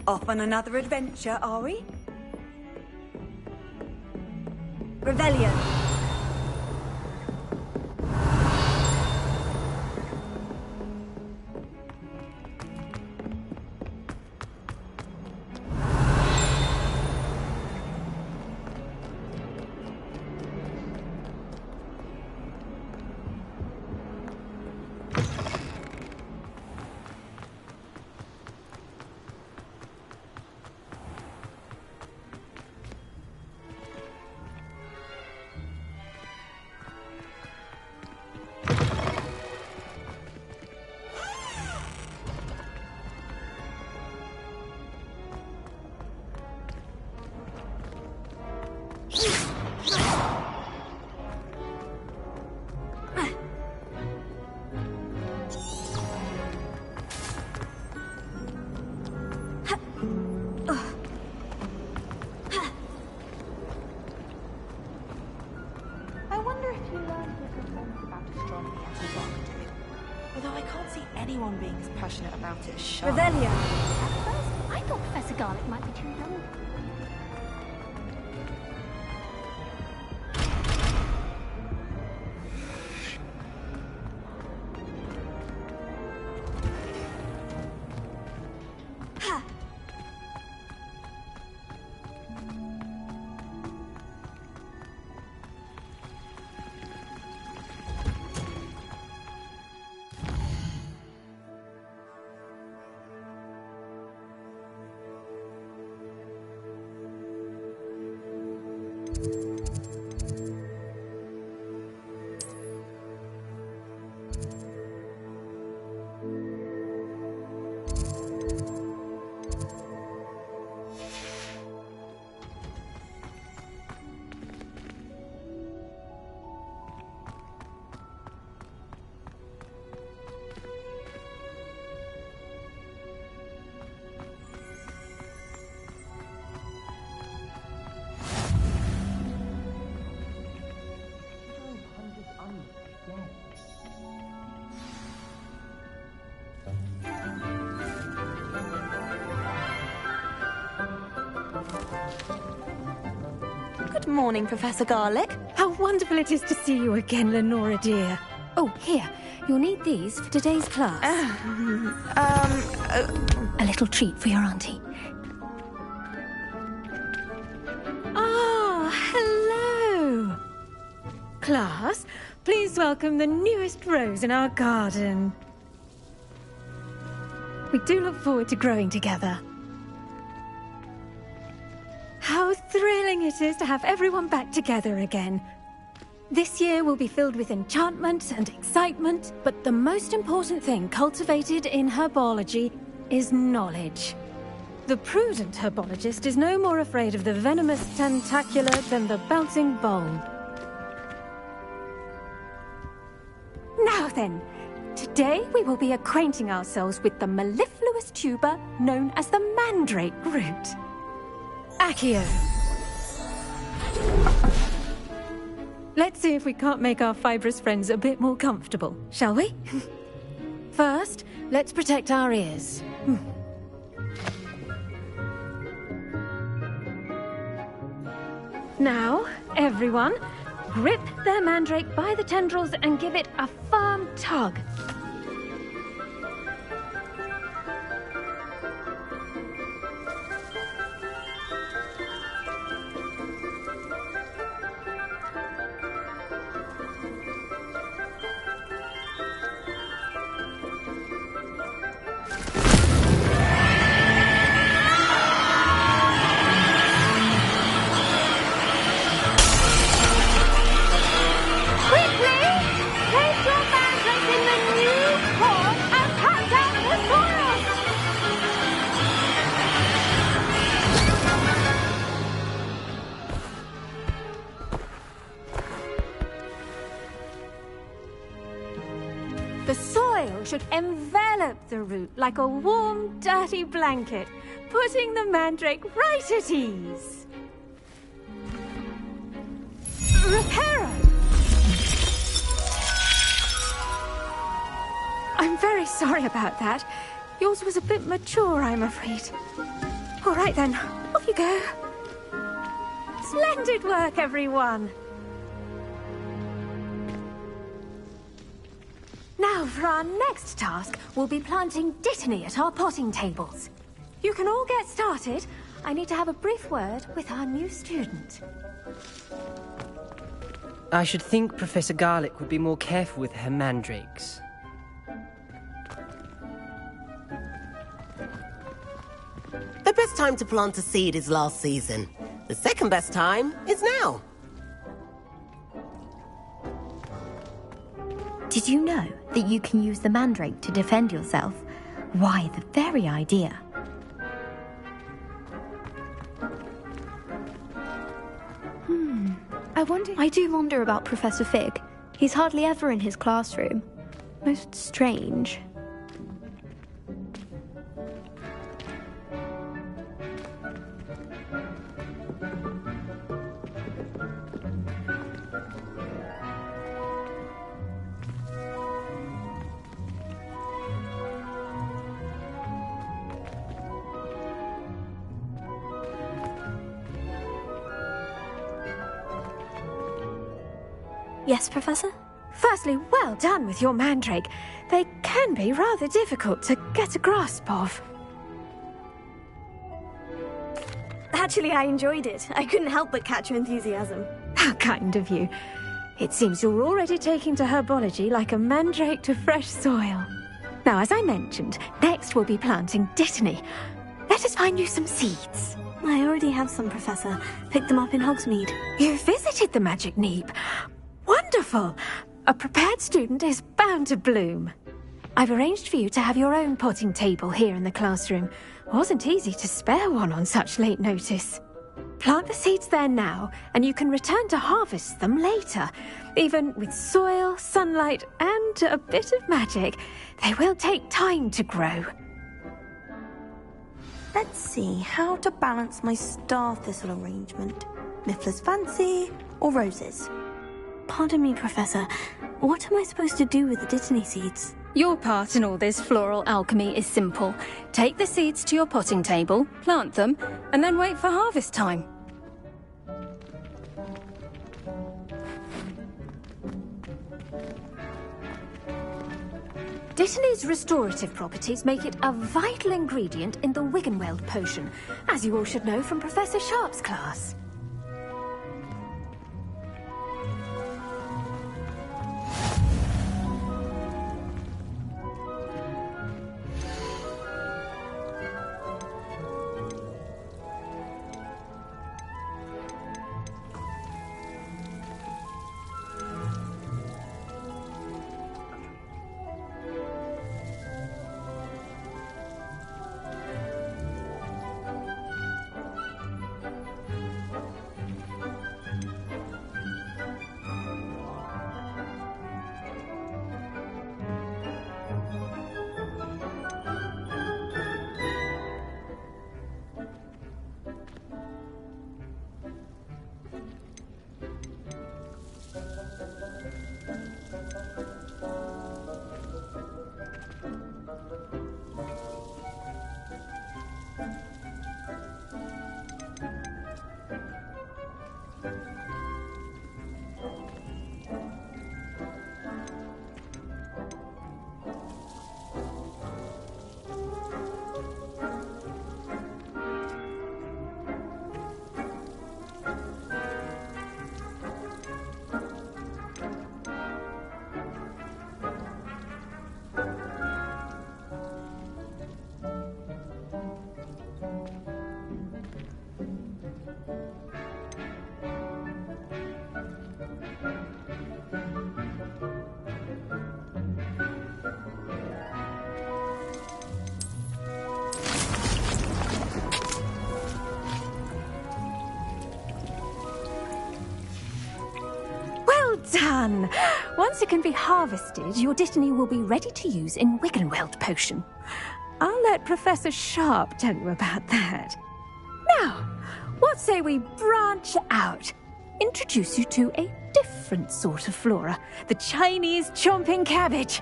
Off on another adventure, are we? Revelio. Anyone being as passionate about it as Charlotte. Revelio. At first, I thought Professor Garlick might be too young. Good morning, Professor Garlick. How wonderful it is to see you again, Lenora dear. Oh, here. You'll need these for today's class. A little treat for your auntie. Ah, hello. Class, please welcome the newest rose in our garden. We do look forward to growing together. How thrilling it is to have everyone back together again. This year will be filled with enchantment and excitement, but the most important thing cultivated in herbology is knowledge. The prudent herbologist is no more afraid of the venomous tentacula than the bouncing bulb. Now then, today we will be acquainting ourselves with the mellifluous tuber known as the mandrake root. Accio. Let's see if we can't make our fibrous friends a bit more comfortable, shall we? First, let's protect our ears. Now, everyone, grip their mandrake by the tendrils and give it a firm tug. The soil should envelop the root like a warm, dirty blanket, putting the mandrake right at ease. Reparo! I'm very sorry about that. Yours was a bit mature, I'm afraid. All right then, off you go. Splendid work, everyone. Now for our next task, we'll be planting Dittany at our potting tables. You can all get started. I need to have a brief word with our new student. I should think Professor Garlick would be more careful with her mandrakes. The best time to plant a seed is last season. The second best time is now. Did you know that you can use the mandrake to defend yourself? Why, the very idea. I do wonder about Professor Fig. He's hardly ever in his classroom. Most strange. Yes, Professor? Firstly, well done with your mandrake. They can be rather difficult to get a grasp of. Actually, I enjoyed it. I couldn't help but catch your enthusiasm. How kind of you. It seems you're already taking to herbology like a mandrake to fresh soil. Now, as I mentioned, next we'll be planting Dittany. Let us find you some seeds. I already have some, Professor. Picked them up in Hogsmeade. You visited the Magic Neep. Wonderful! A prepared student is bound to bloom. I've arranged for you to have your own potting table here in the classroom. Wasn't easy to spare one on such late notice. Plant the seeds there now, and you can return to harvest them later. Even with soil, sunlight, and a bit of magic, they will take time to grow. Let's see how to balance my star thistle arrangement. Mifflin's Fancy or roses? Pardon me, Professor. What am I supposed to do with the Dittany seeds? Your part in all this floral alchemy is simple. Take the seeds to your potting table, plant them, and then wait for harvest time. Dittany's restorative properties make it a vital ingredient in the Wiggenweld potion, as you all should know from Professor Sharp's class. Done! Once it can be harvested, your Dittany will be ready to use in Wiggenweld potion. I'll let Professor Sharp tell you about that. Now, what say we branch out? Introduce you to a different sort of flora, the Chinese chomping cabbage.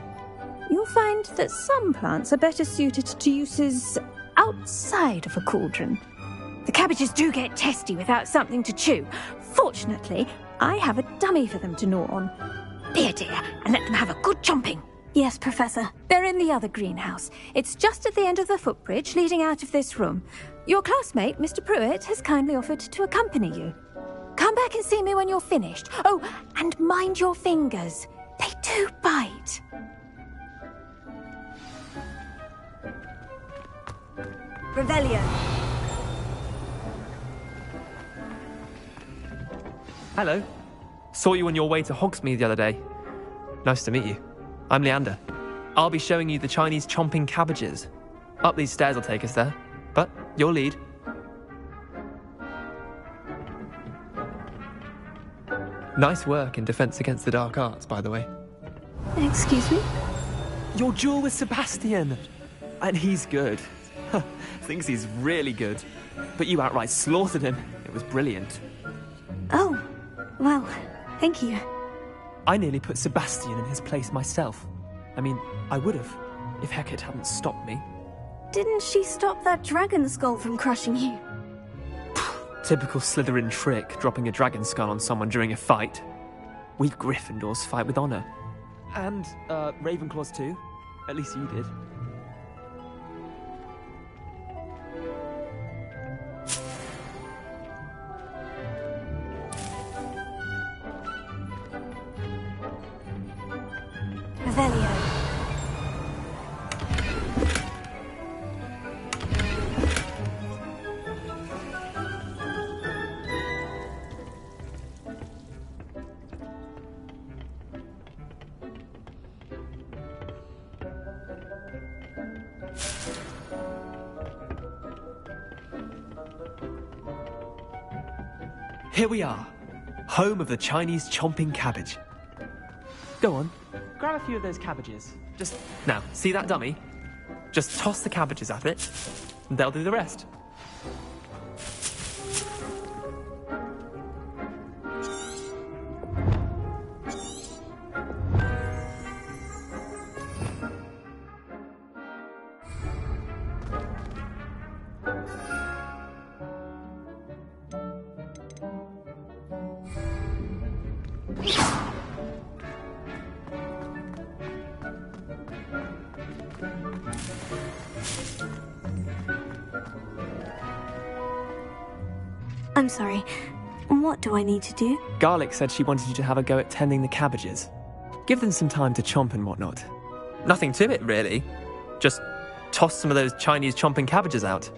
You'll find that some plants are better suited to uses outside of a cauldron. The cabbages do get testy without something to chew. Fortunately, I have a dummy for them to gnaw on. Be a dear, and let them have a good chomping. Yes, Professor. They're in the other greenhouse. It's just at the end of the footbridge leading out of this room. Your classmate, Mr. Pruitt, has kindly offered to accompany you. Come back and see me when you're finished. Oh, and mind your fingers. They do bite. Revelio. Hello. Saw you on your way to Hogsmeade the other day. Nice to meet you. I'm Leander. I'll be showing you the Chinese chomping cabbages. Up these stairs will take us there. But your lead. Nice work in Defense Against the Dark Arts, by the way. Excuse me? Your duel with Sebastian! And he's good. Thinks he's really good. But you outright slaughtered him. It was brilliant. Oh, well, thank you. I nearly put Sebastian in his place myself. I mean, I would have, if Hecate hadn't stopped me. Didn't she stop that dragon skull from crushing you? Typical Slytherin trick, dropping a dragon skull on someone during a fight. We Gryffindors fight with honor. And, Ravenclaws too. At least you did. Revelio. Here we are, home of the Chinese chomping cabbage. Go on, grab a few of those cabbages. Now, see that dummy? Just toss the cabbages at it, and they'll do the rest. I'm sorry. What do I need to do? Garlic said she wanted you to have a go at tending the cabbages. Give them some time to chomp and whatnot. Nothing to it, really. Just toss some of those Chinese chomping cabbages out.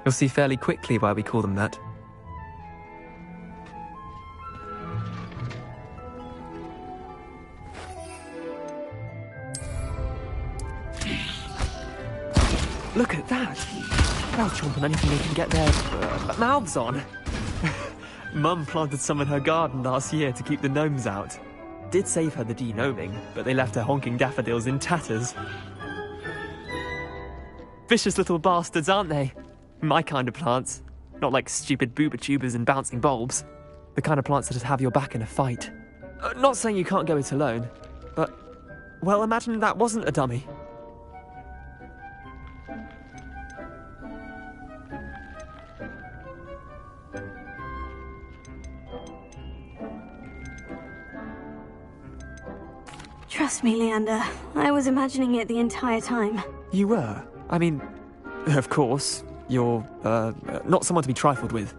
You'll see fairly quickly why we call them that. Look at that! They'll chomp on anything they can get their mouths on. Mum planted some in her garden last year to keep the gnomes out. Did save her the de-gnoming, but they left her honking daffodils in tatters. Vicious little bastards, aren't they? My kind of plants. Not like stupid booba tubers and bouncing bulbs. The kind of plants that'd have your back in a fight. Not saying you can't go it alone, but, well, imagine that wasn't a dummy. Trust me, Leander. I was imagining it the entire time. You were? I mean, of course, you're, not someone to be trifled with.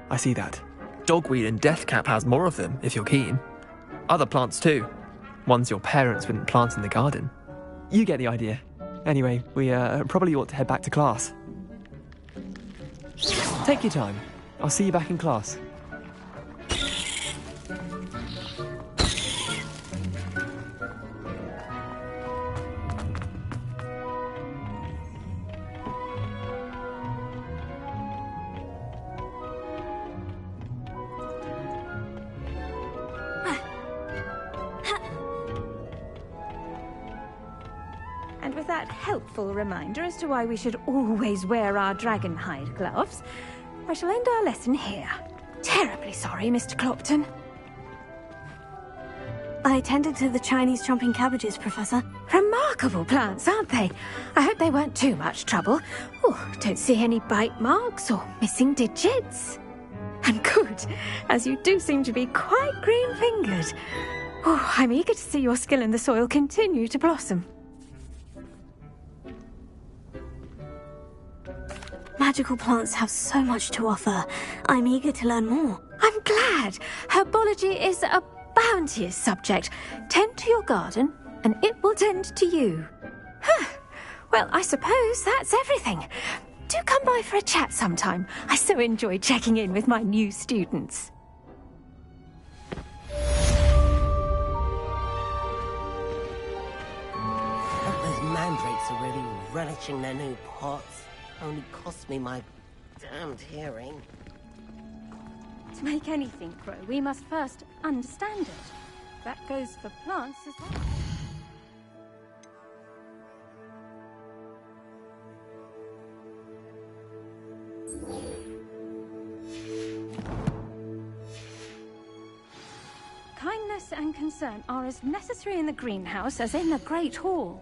I see that. Dogweed and Deathcap has more of them, if you're keen. Other plants too. Ones your parents wouldn't plant in the garden. You get the idea. Anyway, we, probably ought to head back to class. Take your time. I'll see you back in class. And with that helpful reminder as to why we should always wear our dragon hide gloves, I shall end our lesson here. Terribly sorry, Mr. Clopton. I tended to the Chinese chomping cabbages, Professor. Remarkable plants, aren't they? I hope they weren't too much trouble. Oh, don't see any bite marks or missing digits. And good, as you do seem to be quite green-fingered. Oh, I'm eager to see your skill in the soil continue to blossom. Magical plants have so much to offer. I'm eager to learn more. I'm glad. Herbology is a bounteous subject. Tend to your garden, and it will tend to you. Huh. Well, I suppose that's everything. Do come by for a chat sometime. I so enjoy checking in with my new students. Those mandrakes are really relishing their new pots. Only cost me my damned hearing. To make anything grow, we must first understand it. That goes for plants as well. Kindness and concern are as necessary in the greenhouse as in the Great Hall.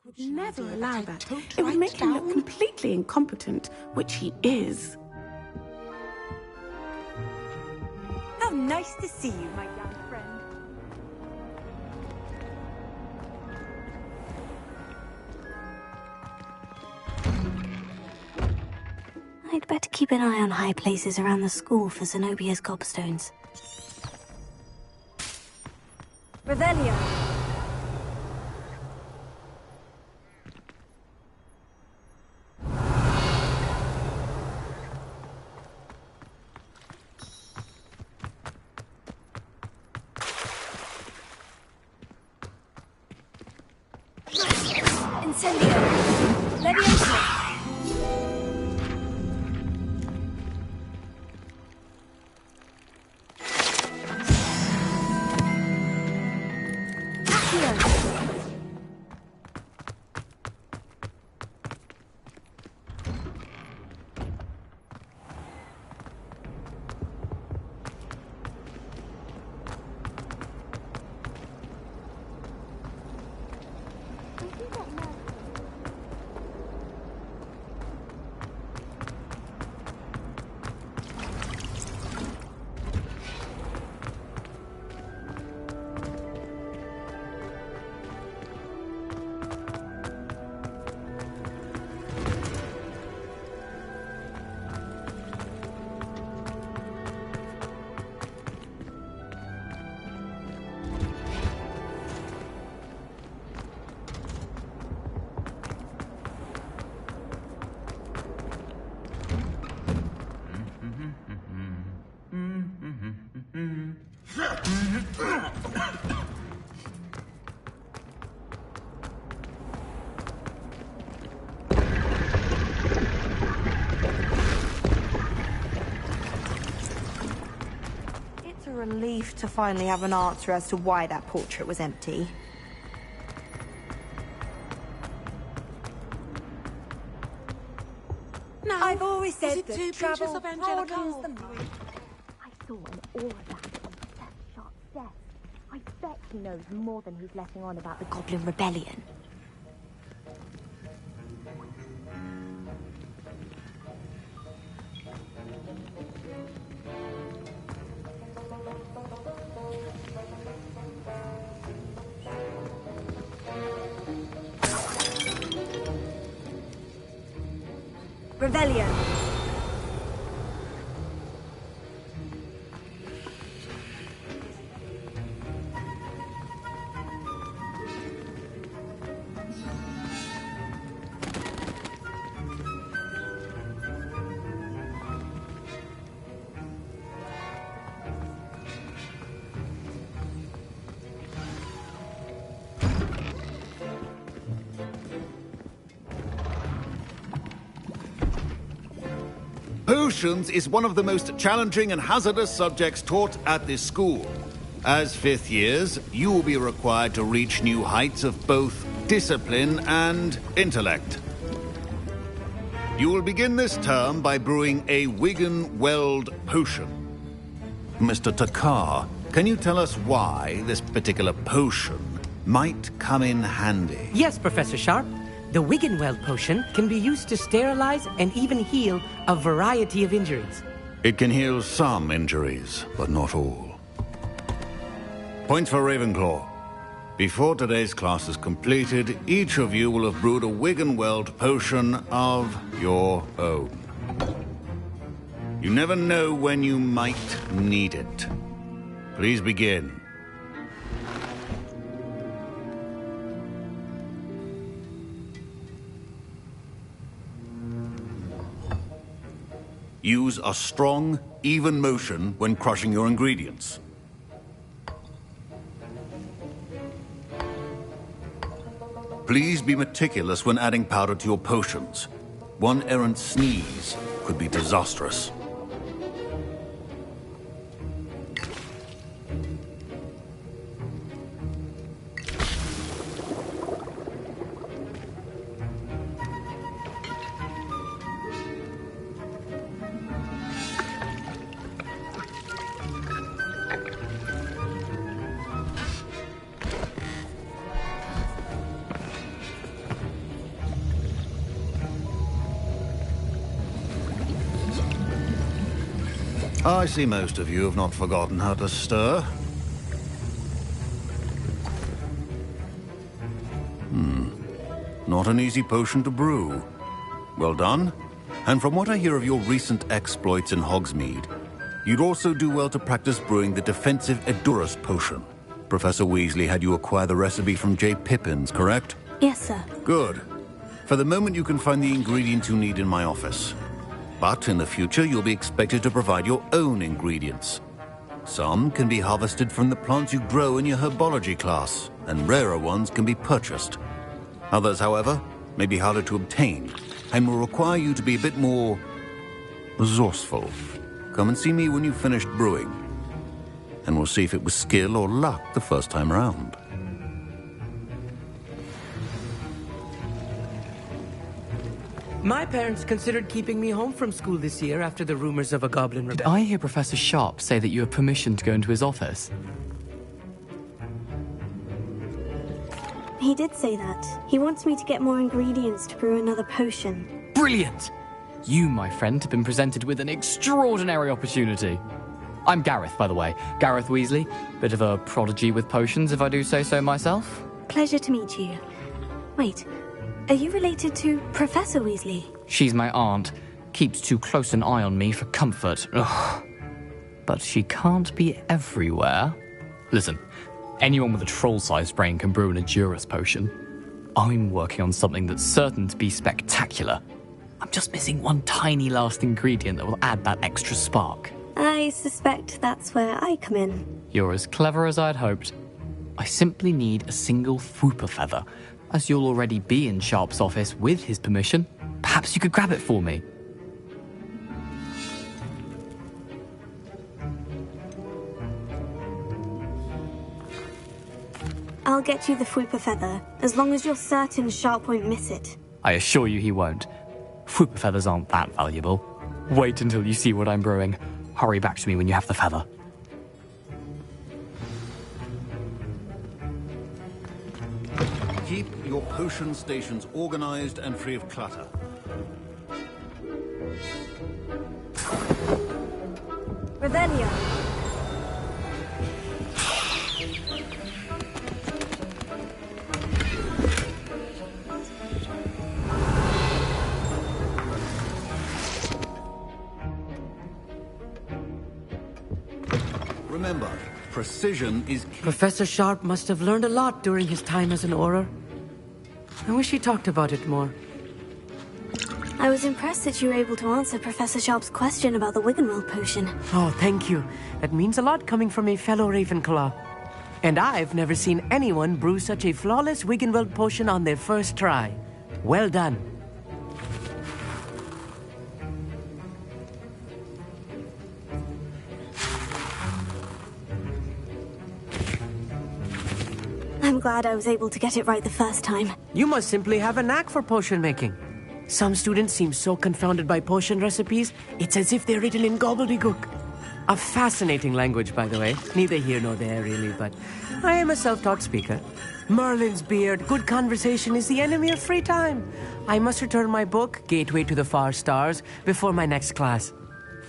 would never allow that. It would make him look completely incompetent, which he is. How nice to see you, my young friend. I'd better keep an eye on high places around the school for Zenobia's gobstones. Revelio. Incendio. Leviosa. It's a relief to finally have an answer as to why that portrait was empty. No, I've always said it that 2 pinches travel of Angelica? broadens the mind. I saw an aura that on Seth Sharp's desk. I bet he knows more than he's letting on about the Goblin Rebellion. Revelio. Potions is one of the most challenging and hazardous subjects taught at this school. As fifth years, you will be required to reach new heights of both discipline and intellect. You will begin this term by brewing a Wiggenweld potion. Mr. Takar, can you tell us why this particular potion might come in handy? Yes, Professor Sharp. The Wiggenweld potion can be used to sterilize and even heal a variety of injuries. It can heal some injuries, but not all. Point for Ravenclaw. Before today's class is completed, each of you will have brewed a Wiggenweld potion of your own. You never know when you might need it. Please begin. Use a strong, even motion when crushing your ingredients. Please be meticulous when adding powder to your potions. One errant sneeze could be disastrous. I see most of you have not forgotten how to stir. Not an easy potion to brew. Well done. And from what I hear of your recent exploits in Hogsmeade, you'd also do well to practice brewing the defensive Edurus potion. Professor Weasley had you acquire the recipe from J. Pippins, correct? Yes, sir. Good. For the moment, you can find the ingredients you need in my office. But in the future, you'll be expected to provide your own ingredients. Some can be harvested from the plants you grow in your herbology class, and rarer ones can be purchased. Others, however, may be harder to obtain, and will require you to be a bit more resourceful. Come and see me when you've finished brewing, and we'll see if it was skill or luck the first time round. My parents considered keeping me home from school this year after the rumors of a goblin Did rebellion. I hear Professor Sharp say that you have permission to go into his office? He did say that. He wants me to get more ingredients to brew another potion. Brilliant! You, my friend, have been presented with an extraordinary opportunity. I'm Gareth, by the way. Gareth Weasley. Bit of a prodigy with potions, if I do say so myself. Pleasure to meet you. Wait, are you related to Professor Weasley? She's my aunt. Keeps too close an eye on me for comfort. Ugh. But she can't be everywhere. Listen, anyone with a troll-sized brain can brew an Edurus potion. I'm working on something that's certain to be spectacular. I'm just missing one tiny last ingredient that will add that extra spark. I suspect that's where I come in. You're as clever as I'd hoped. I simply need a single Fwooper feather. As you'll already be in Sharp's office with his permission, perhaps you could grab it for me. I'll get you the Fwooper feather, as long as you're certain Sharp won't miss it. I assure you he won't. Fwooper feathers aren't that valuable. Wait until you see what I'm brewing. Hurry back to me when you have the feather. Keep your potion stations organized and free of clutter. Revelio. Remember, precision is key. Professor Sharp must have learned a lot during his time as an Auror. I wish he talked about it more. I was impressed that you were able to answer Professor Sharp's question about the Wiggenweld potion. Oh, thank you. That means a lot coming from a fellow Ravenclaw. And I've never seen anyone brew such a flawless Wiggenweld potion on their first try. Well done. I'm glad I was able to get it right the first time. You must simply have a knack for potion making. Some students seem so confounded by potion recipes, it's as if they're written in gobbledygook. A fascinating language, by the way. Neither here nor there, really, but I am a self-taught speaker. Merlin's beard, good conversation is the enemy of free time. I must return my book, Gateway to the Far Stars, before my next class.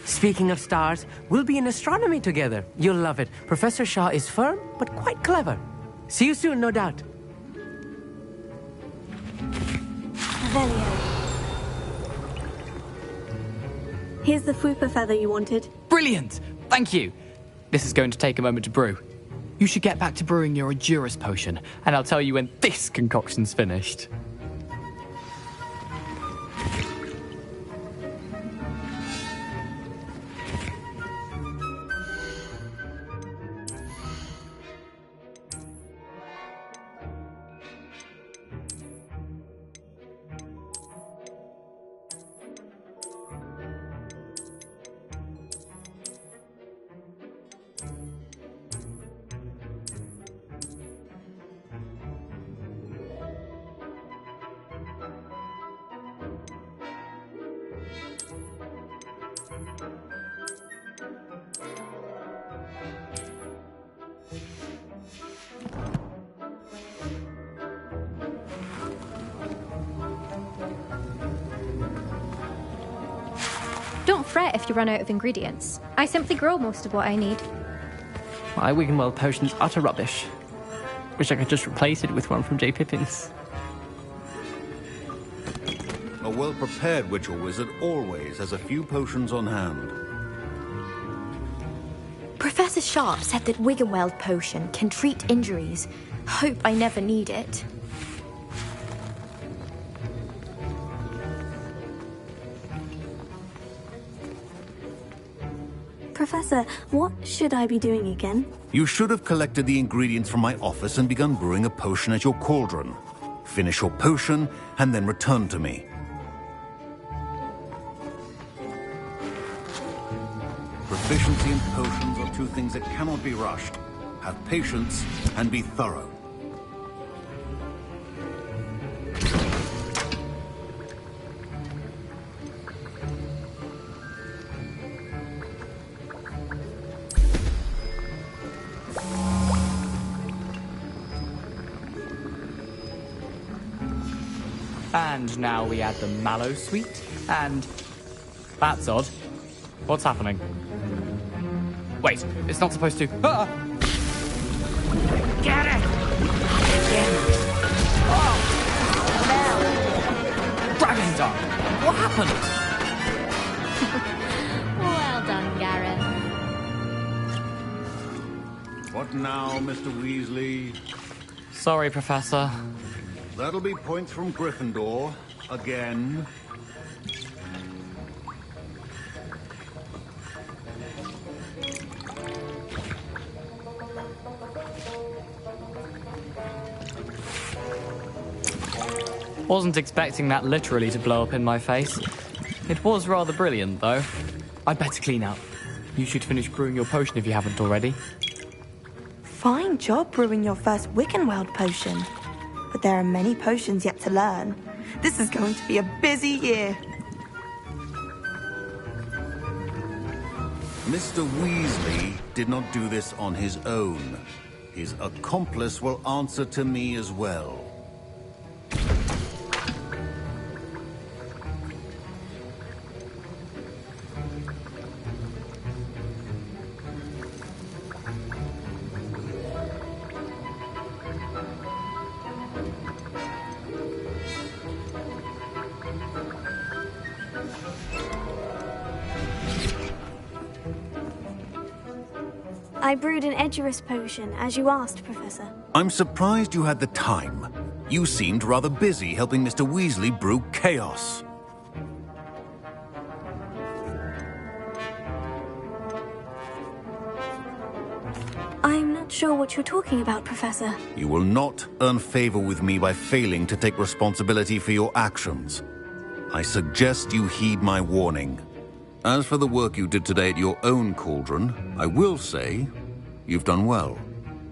Speaking of stars, we'll be in astronomy together. You'll love it. Professor Shaw is firm, but quite clever. See you soon, no doubt. Revelio. Here's the Fwooper feather you wanted. Brilliant! Thank you! This is going to take a moment to brew. You should get back to brewing your Edurus potion, and I'll tell you when this concoction's finished. fret if you run out of ingredients. I simply grow most of what I need. My Wiggenweld potion's utter rubbish. Wish I could just replace it with one from J. Pippin's. A well-prepared witch or wizard always has a few potions on hand. Professor Sharp said that Wiggenweld potion can treat injuries. Hope I never need it. Professor, what should I be doing again? You should have collected the ingredients from my office and begun brewing a potion at your cauldron. Finish your potion and then return to me. Proficiency and potions are two things that cannot be rushed. Have patience and be thorough. And now we add the mallow sweet, and... That's odd. What's happening? Wait, it's not supposed to... Ah! Get it! Oh! Dragon Dog! What happened? Well done, Gareth. What now, Mr. Weasley? Sorry, Professor. That'll be points from Gryffindor. Again. Wasn't expecting that literally to blow up in my face. It was rather brilliant, though. I'd better clean up. You should finish brewing your potion if you haven't already. Fine job brewing your first Wiggenweld potion. But there are many potions yet to learn. This is going to be a busy year. Mr. Weasley did not do this on his own. His accomplice will answer to me as well. I brewed an Edurus potion, as you asked, Professor. I'm surprised you had the time. You seemed rather busy helping Mr. Weasley brew chaos. I'm not sure what you're talking about, Professor. You will not earn favor with me by failing to take responsibility for your actions. I suggest you heed my warning. As for the work you did today at your own cauldron, I will say you've done well.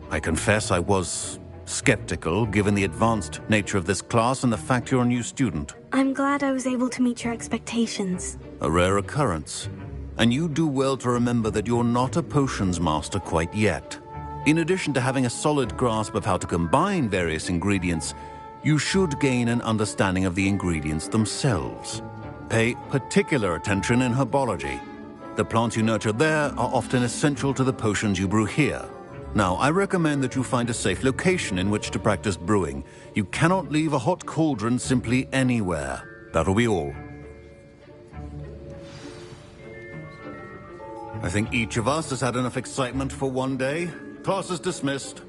I confess I was skeptical, given the advanced nature of this class and the fact you're a new student. I'm glad I was able to meet your expectations. A rare occurrence. And you do well to remember that you're not a potions master quite yet. In addition to having a solid grasp of how to combine various ingredients, you should gain an understanding of the ingredients themselves. Pay particular attention in herbology. The plants you nurture there are often essential to the potions you brew here. Now, I recommend that you find a safe location in which to practice brewing. You cannot leave a hot cauldron simply anywhere. That'll be all. I think each of us has had enough excitement for one day. Class is dismissed.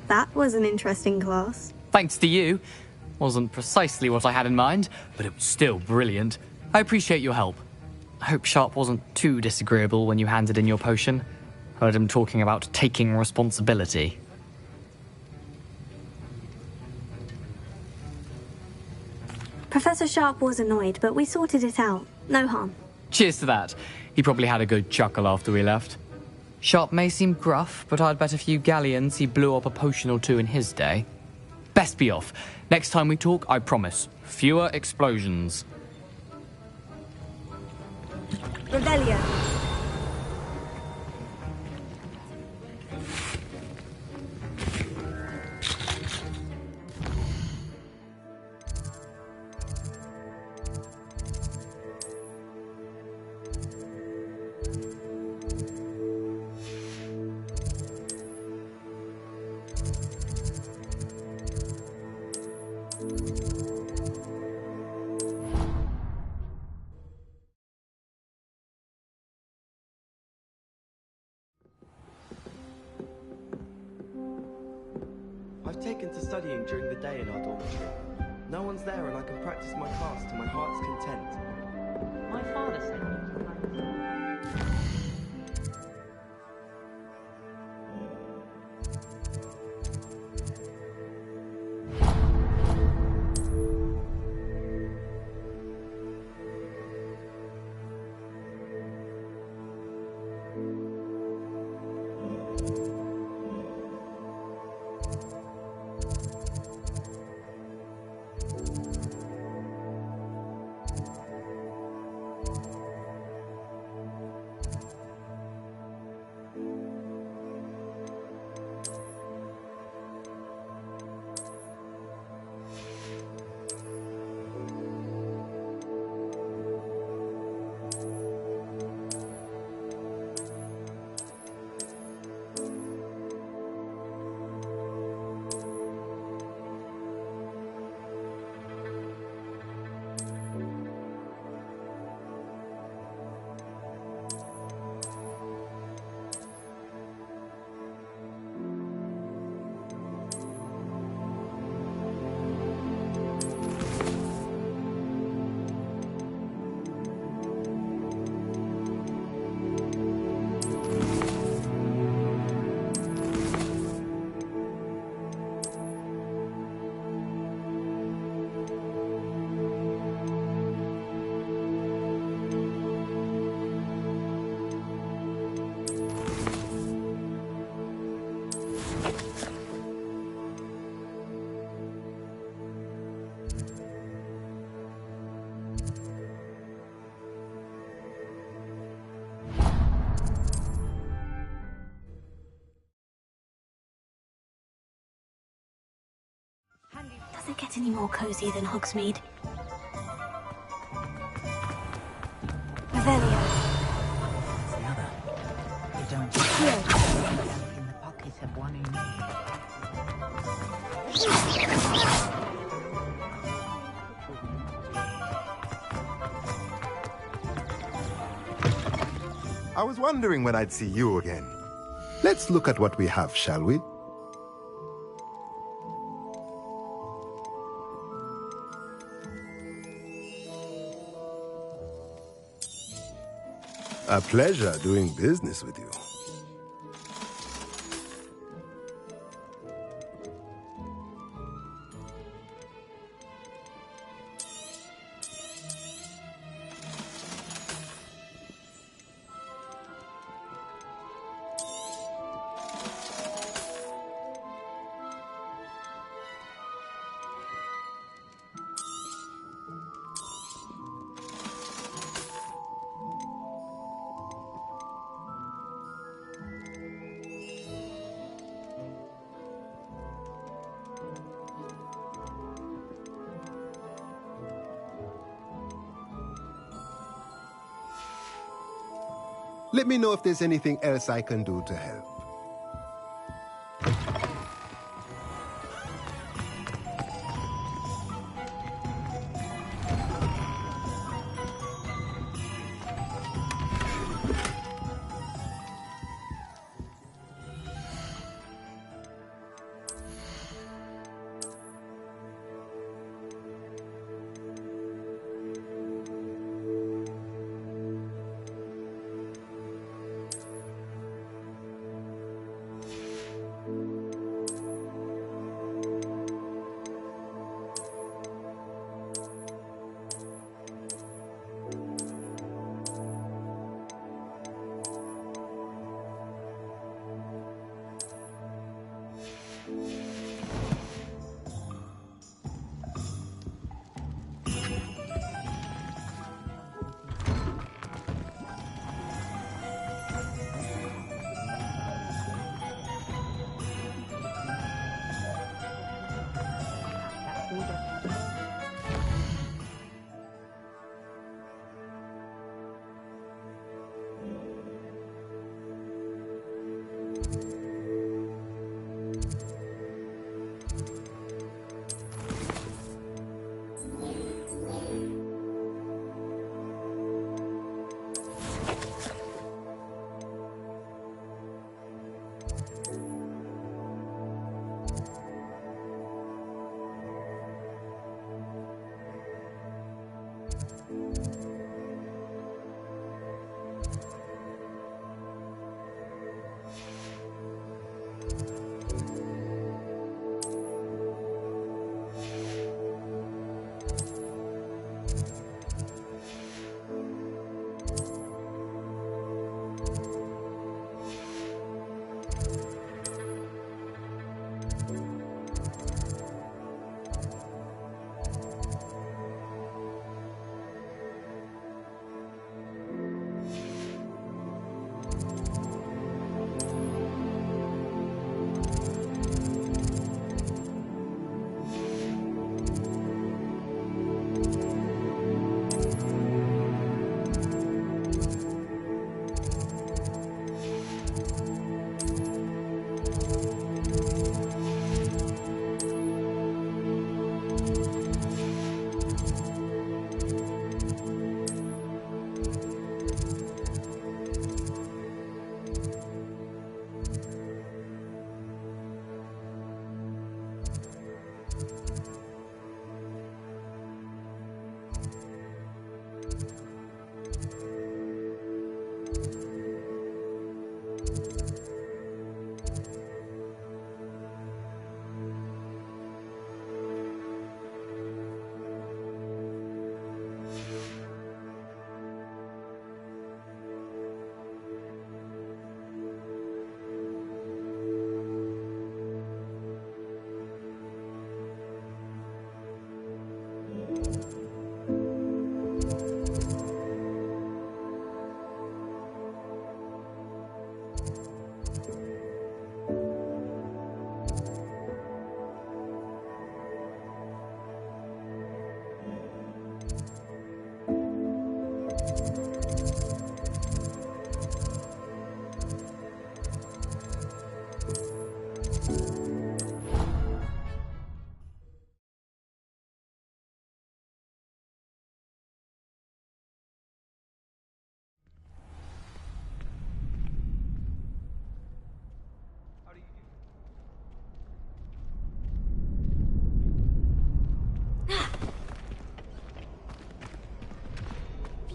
That was an interesting class. Thanks to you. Wasn't precisely what I had in mind, but it was still brilliant. I appreciate your help. I hope Sharp wasn't too disagreeable when you handed in your potion. Heard him talking about taking responsibility. Professor Sharp was annoyed, but we sorted it out. No harm. Cheers to that. He probably had a good chuckle after we left. Sharp may seem gruff, but I'd bet a few galleons he blew up a potion or two in his day. Best be off. Next time we talk, I promise, fewer explosions. Revelio. I've taken to studying during the day in our dormitory. No one's there and I can practice my cast to my heart's content. My father said he was right. Doesn't get any more cozy than Hogsmeade. Revelio. The other. You don't in the pocket of one in. I was wondering when I'd see you again. Let's look at what we have, shall we? A pleasure doing business with you. Let me know if there's anything else I can do to help.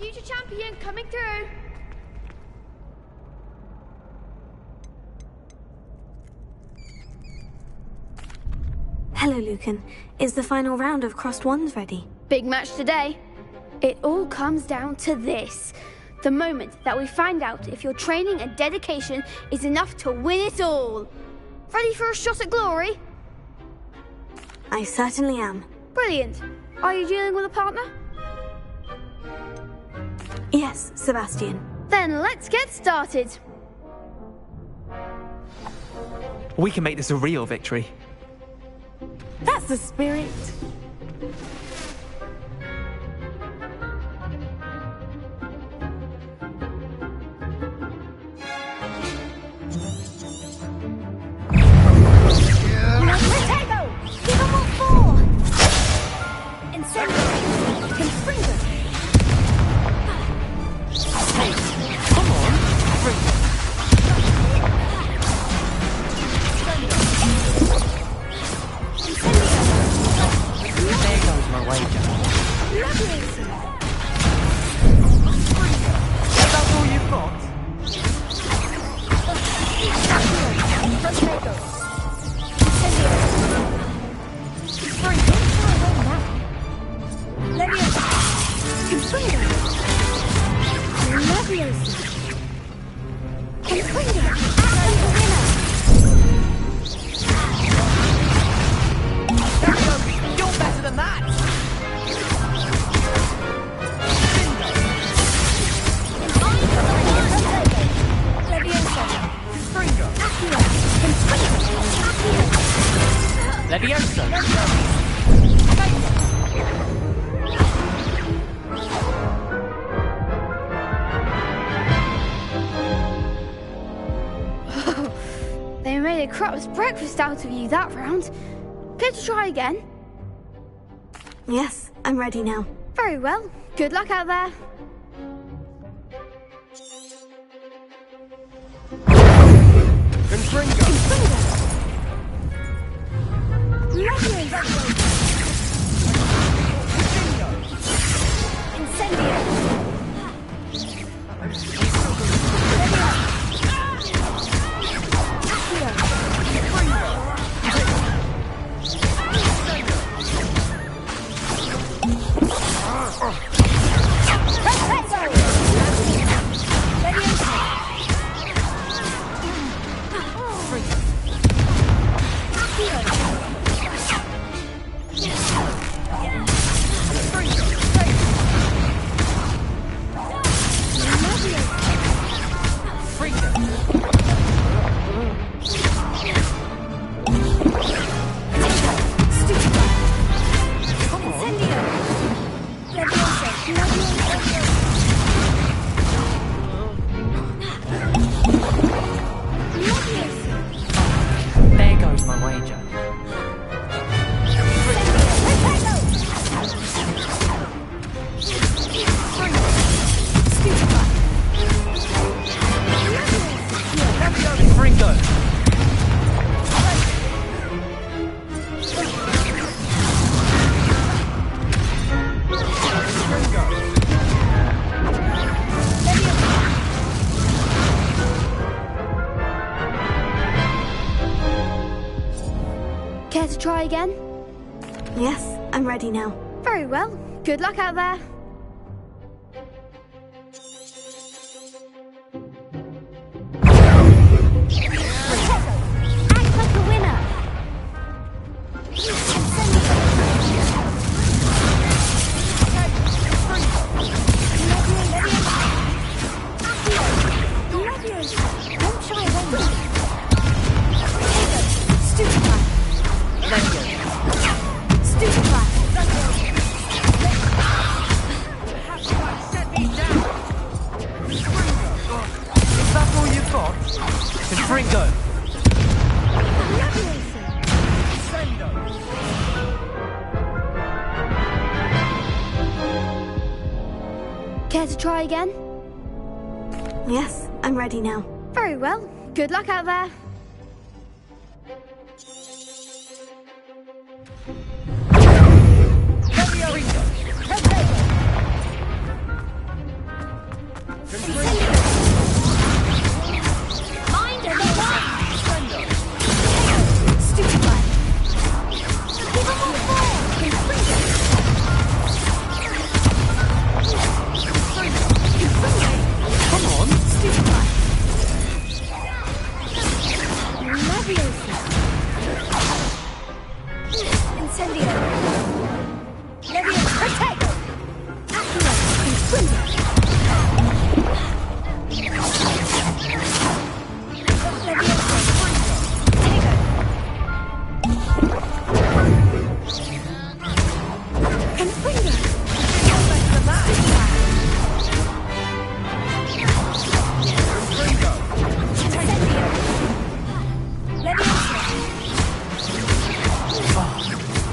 Future champion coming through. Hello, Lucan. Is the final round of Crossed Wands ready? Big match today. It all comes down to this. The moment that we find out if your training and dedication is enough to win it all. Ready for a shot at glory? I certainly am. Brilliant. Are you dealing with a partner? Yes, Sebastian. Then let's get started. We can make this a real victory. That's the spirit. made a crap's breakfast out of you that round. Care to try again? Yes, I'm ready now. Very well. Good luck out there. There goes my wager. Fringo! Care to try again? Yes, I'm ready now. Very well. Good luck out there. Act like a winner. Don't try one. Stupefy. Stupefy. Is that all you've got? Fringo! Care to try again? Yes, I'm ready now. Very well. Good luck out there. Mind over one. Stupefy. Give him more fire. Come on! Stupefy. Incendio. Leviosa. Protect. Accio.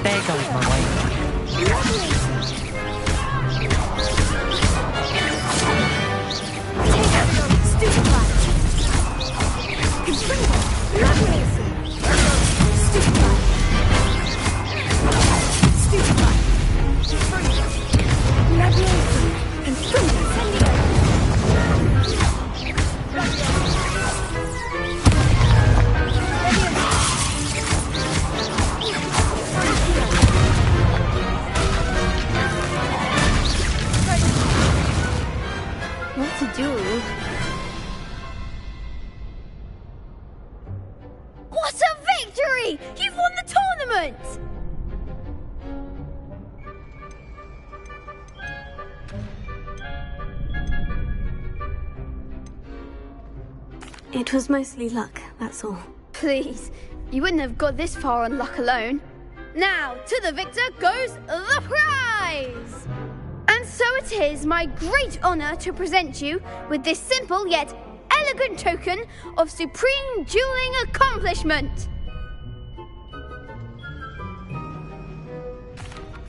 There goes my wager. What to do? What a victory! You've won the tournament! It was mostly luck, that's all. Please, you wouldn't have got this far on luck alone. Now, to the victor goes the prize! And so it is my great honor to present you with this simple yet elegant token of supreme dueling accomplishment.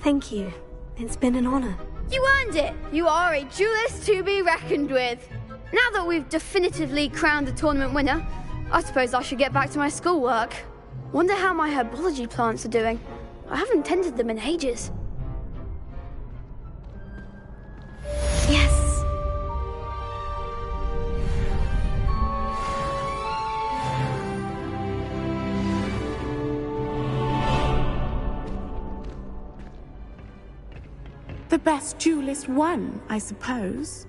Thank you. It's been an honor. You earned it. You are a duelist to be reckoned with. Now that we've definitively crowned the tournament winner, I suppose I should get back to my schoolwork. Wonder how my herbology plants are doing. I haven't tended them in ages. Yes. The best duelist won, I suppose.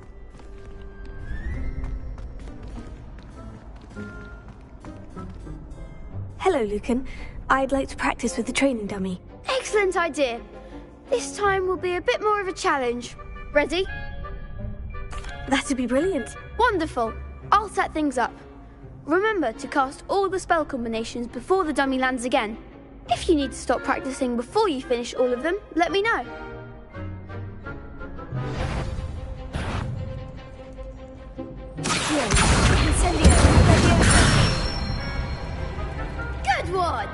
Hello, Lucan. I'd like to practice with the training dummy. Excellent idea. This time will be a bit more of a challenge. Ready? That'd be brilliant. Wonderful. I'll set things up. Remember to cast all the spell combinations before the dummy lands again. If you need to stop practicing before you finish all of them, let me know. Good one!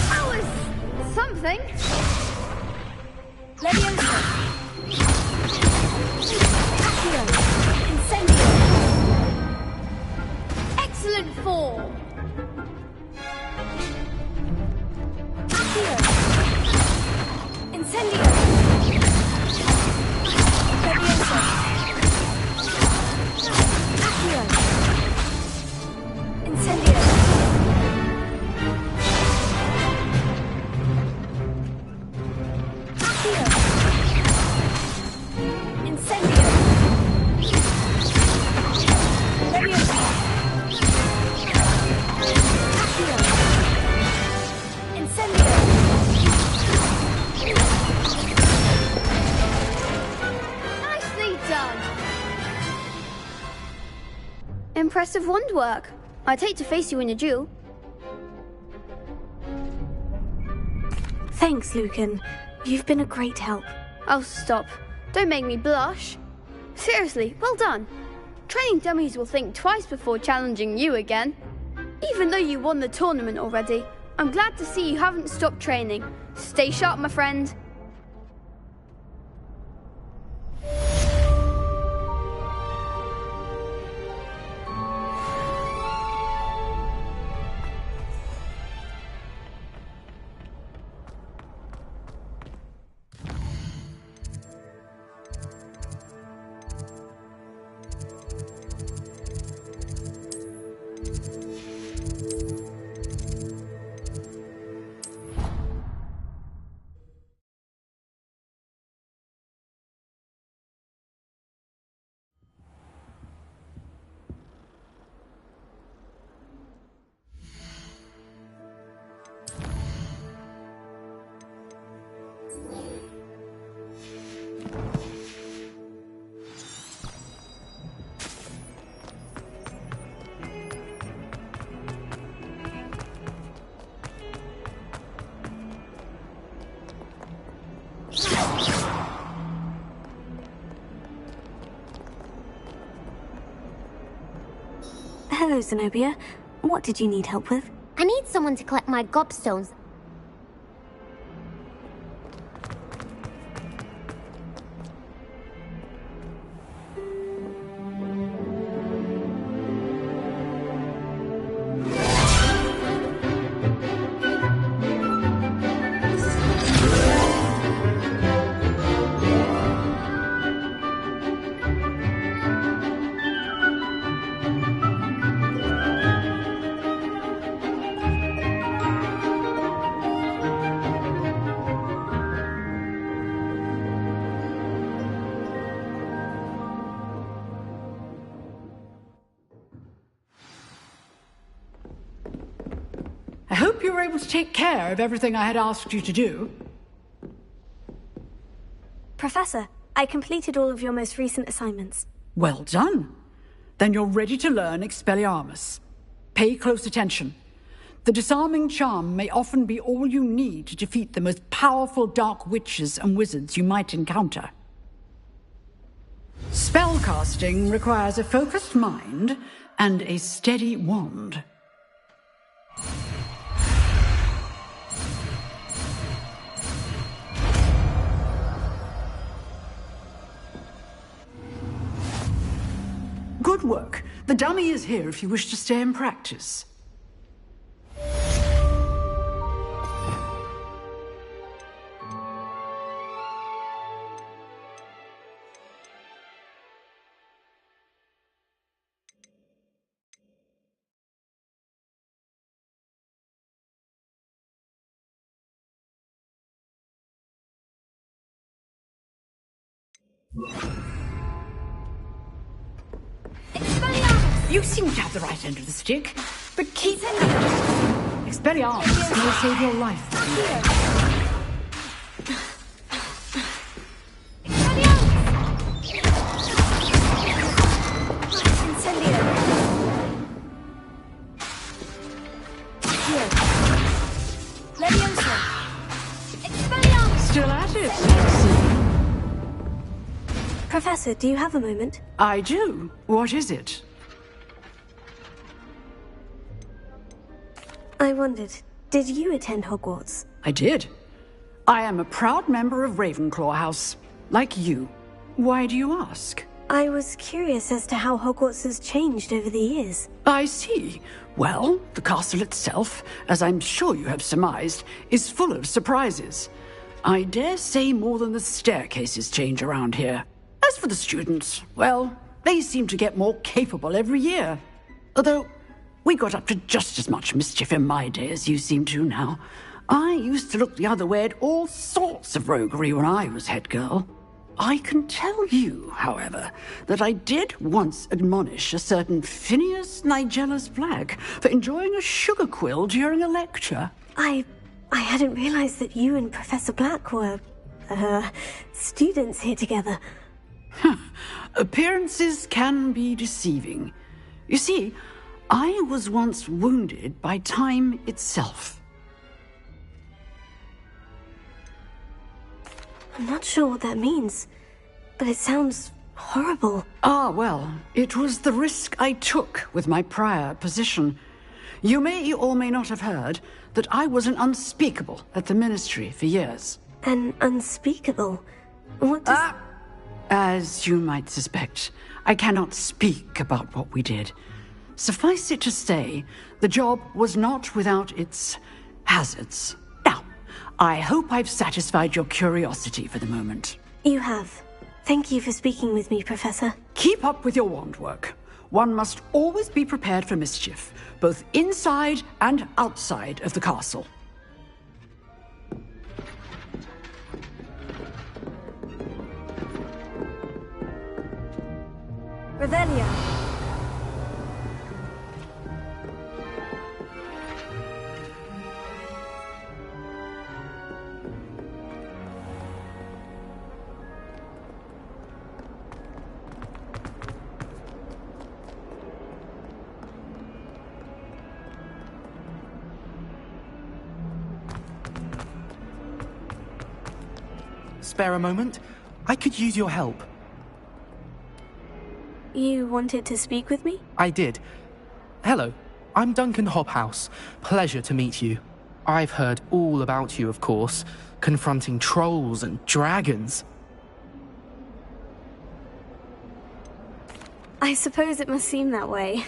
That was something. Leviosa. Accio. Incendio. Excellent form. Accio. Incendio. Leviosa. Accio. Incendio. Accio. Incendio. Leviosa. Accio. Incendio. Nicely done. Impressive wand work. I'd hate to face you in a duel. Thanks, Lucan. You've been a great help. Oh, stop. Don't make me blush. Seriously, well done. Training dummies will think twice before challenging you again. Even though you won the tournament already, I'm glad to see you haven't stopped training. Stay sharp, my friend. Hello, Zenobia. What did you need help with? I need someone to collect my gobstones. I hope you were able to take care of everything I had asked you to do. Professor, I completed all of your most recent assignments. Well done. Then you're ready to learn Expelliarmus. Pay close attention. The disarming charm may often be all you need to defeat the most powerful dark witches and wizards you might encounter. Spellcasting requires a focused mind and a steady wand. Good work. The dummy is here if you wish to stay and practice. You seem to have the right end of the stick, but keep at it. Expelliarmus may save your life. Still at it, Professor, do you have a moment? I do. What is it? I wondered, did you attend Hogwarts? I did. I am a proud member of Ravenclaw House, like you. Why do you ask? I was curious as to how Hogwarts has changed over the years. I see. Well, the castle itself, as I'm sure you have surmised, is full of surprises. I dare say more than the staircases change around here. As for the students, well, they seem to get more capable every year. Although, we got up to just as much mischief in my day as you seem to now. I used to look the other way at all sorts of roguery when I was head girl. I can tell you, however, that I did once admonish a certain Phineas Nigellus Black for enjoying a sugar quill during a lecture. I hadn't realized that you and Professor Black were, students here together. Appearances can be deceiving. You see, I was once wounded by time itself. I'm not sure what that means, but it sounds horrible. Ah, well, it was the risk I took with my prior position. You may or may not have heard that I was an unspeakable at the Ministry for years. An unspeakable? What does... As you might suspect, I cannot speak about what we did. Suffice it to say, the job was not without its hazards. Now, I hope I've satisfied your curiosity for the moment. You have. Thank you for speaking with me, Professor. Keep up with your wand work. One must always be prepared for mischief, both inside and outside of the castle. Revelio. Spare a moment? I could use your help. You wanted to speak with me? I did. Hello, I'm Duncan Hobhouse. Pleasure to meet you. I've heard all about you, of course, confronting trolls and dragons. I suppose it must seem that way.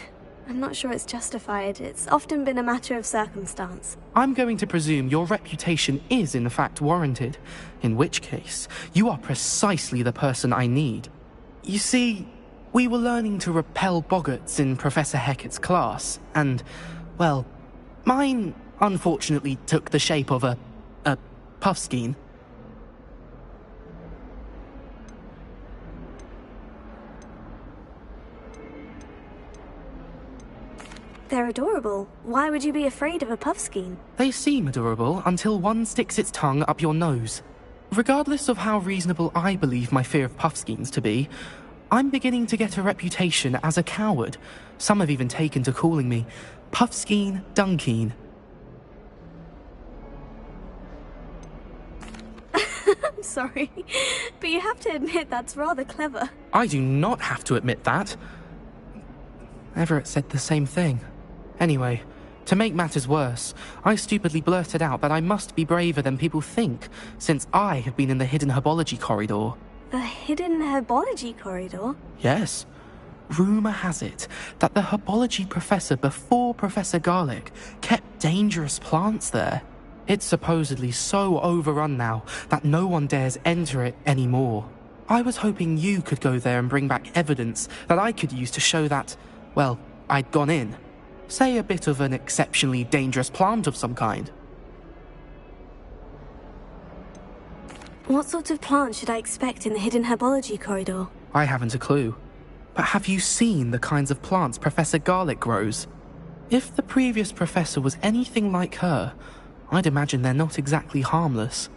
I'm not sure it's justified. It's often been a matter of circumstance. I'm going to presume your reputation is in fact warranted, in which case, you are precisely the person I need. You see, we were learning to repel boggarts in Professor Hecat's class, and, well, mine unfortunately took the shape of a puffskein. They're adorable. Why would you be afraid of a puffskein? They seem adorable until one sticks its tongue up your nose. Regardless of how reasonable I believe my fear of puffskeins to be, I'm beginning to get a reputation as a coward. Some have even taken to calling me Puffskein Dunkeen. I'm sorry, but you have to admit that's rather clever. I do not have to admit that. Everett said the same thing. Anyway, to make matters worse, I stupidly blurted out that I must be braver than people think, since I have been in the hidden herbology corridor. The hidden herbology corridor? Yes. Rumour has it that the herbology professor before Professor Garlic kept dangerous plants there. It's supposedly so overrun now that no one dares enter it anymore. I was hoping you could go there and bring back evidence that I could use to show that, well, I'd gone in. Say a bit of an exceptionally dangerous plant of some kind. What sort of plant should I expect in the hidden herbology corridor? I haven't a clue. But have you seen the kinds of plants Professor Garlic grows? If the previous professor was anything like her, I'd imagine they're not exactly harmless.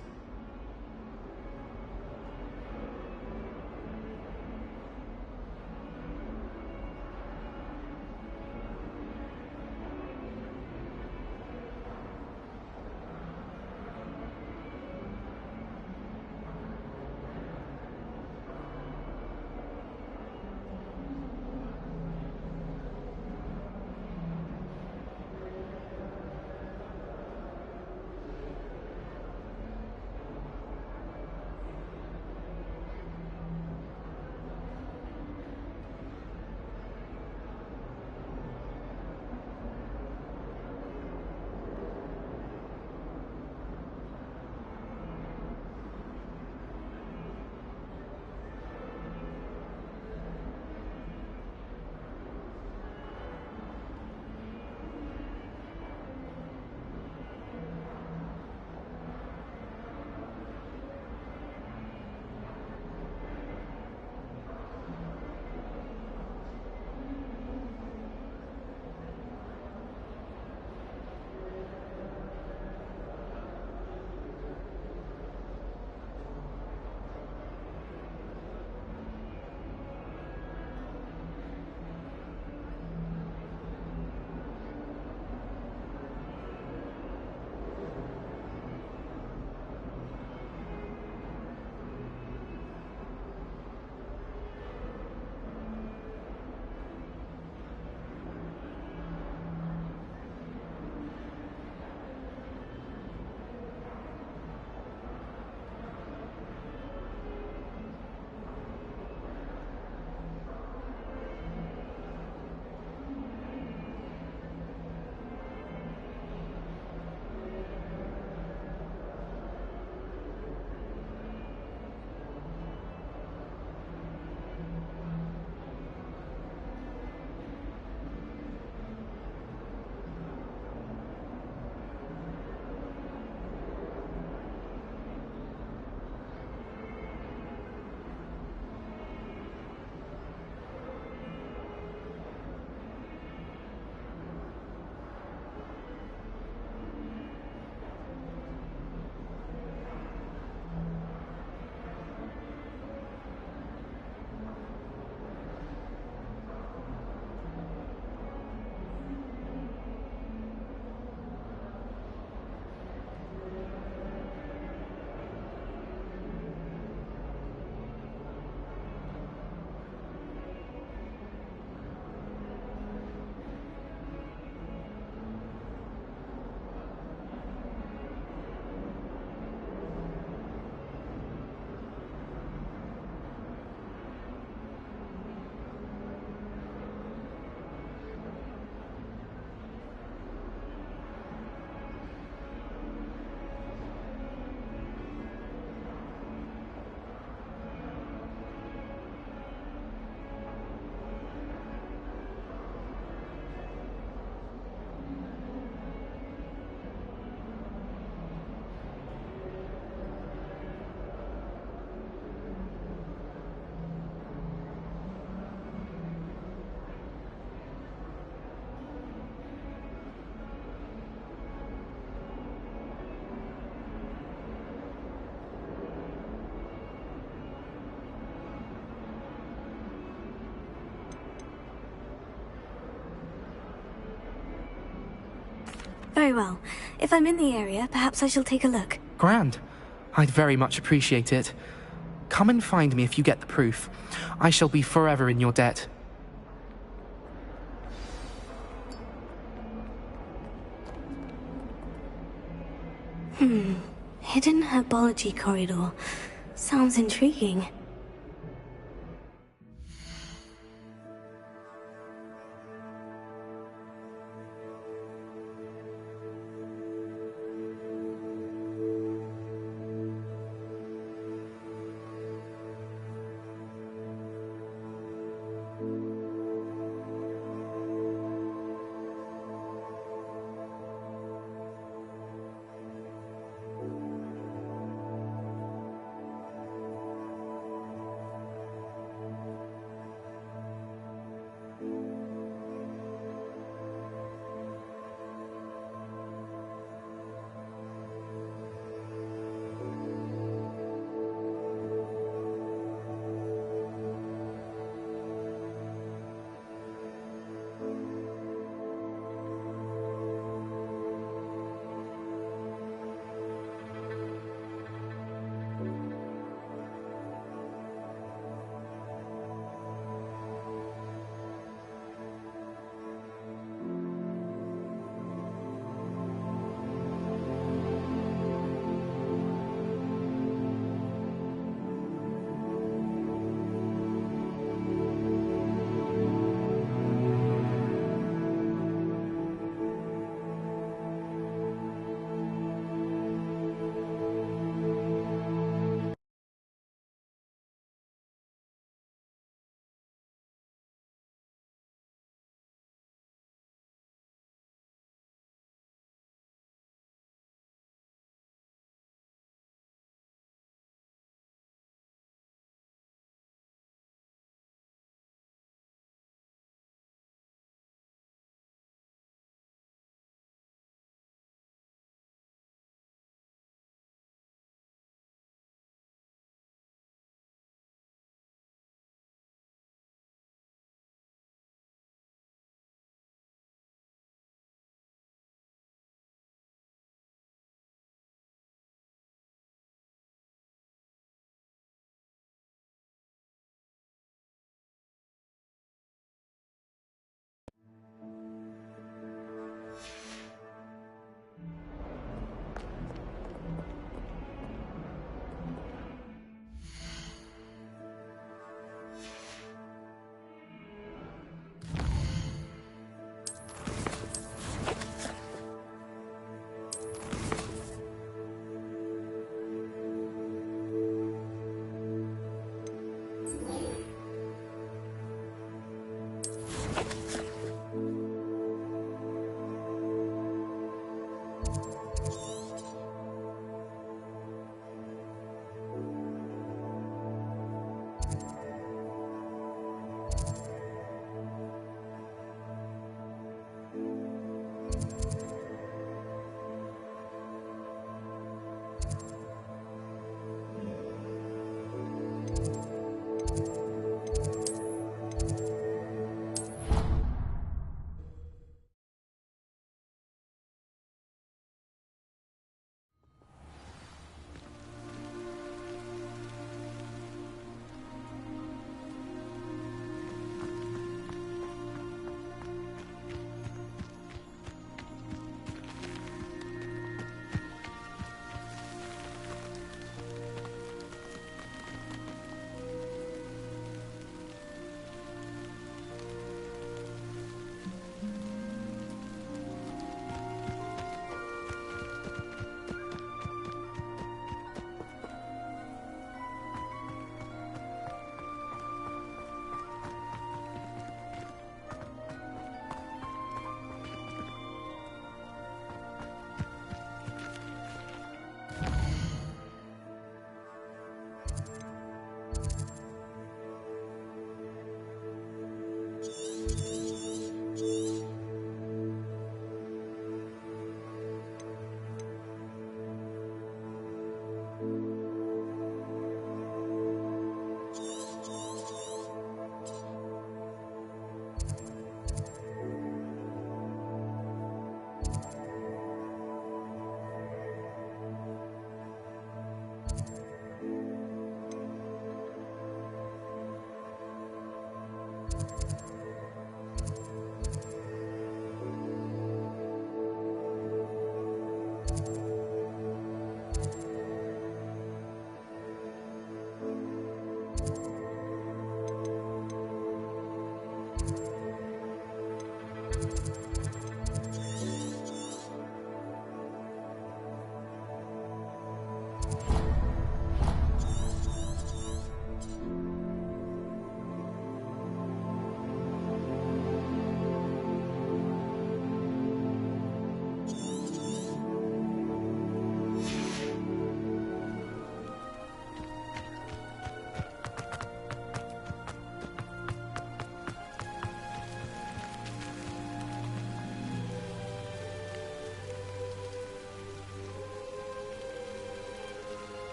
Very well. If I'm in the area, perhaps I shall take a look. Grand. I'd very much appreciate it. Come and find me if you get the proof. I shall be forever in your debt. Hidden herbology corridor. Sounds intriguing.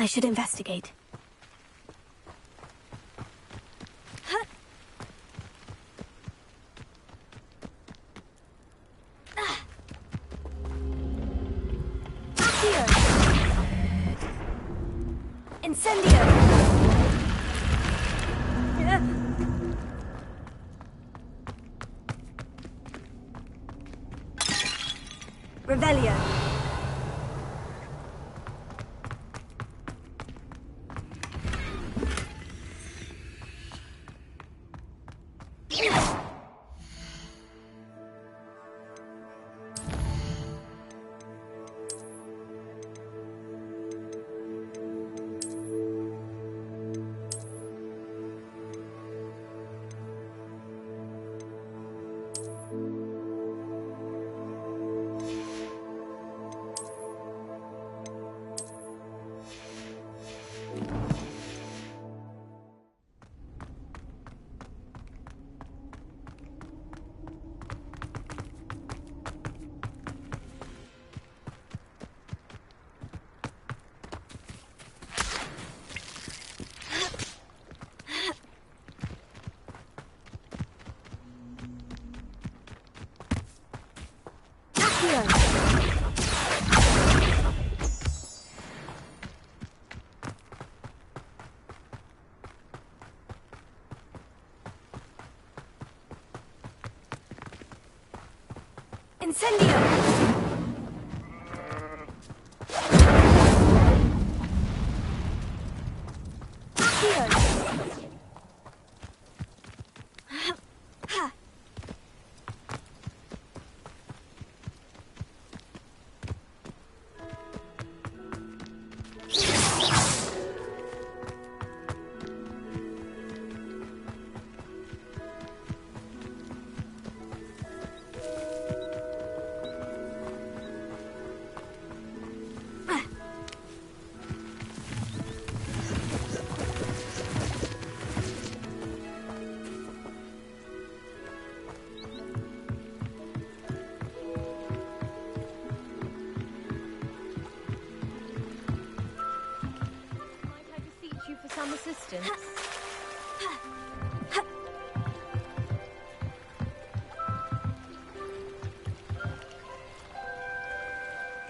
I should investigate. Incendio! Revelio. Incendio! Some assistance.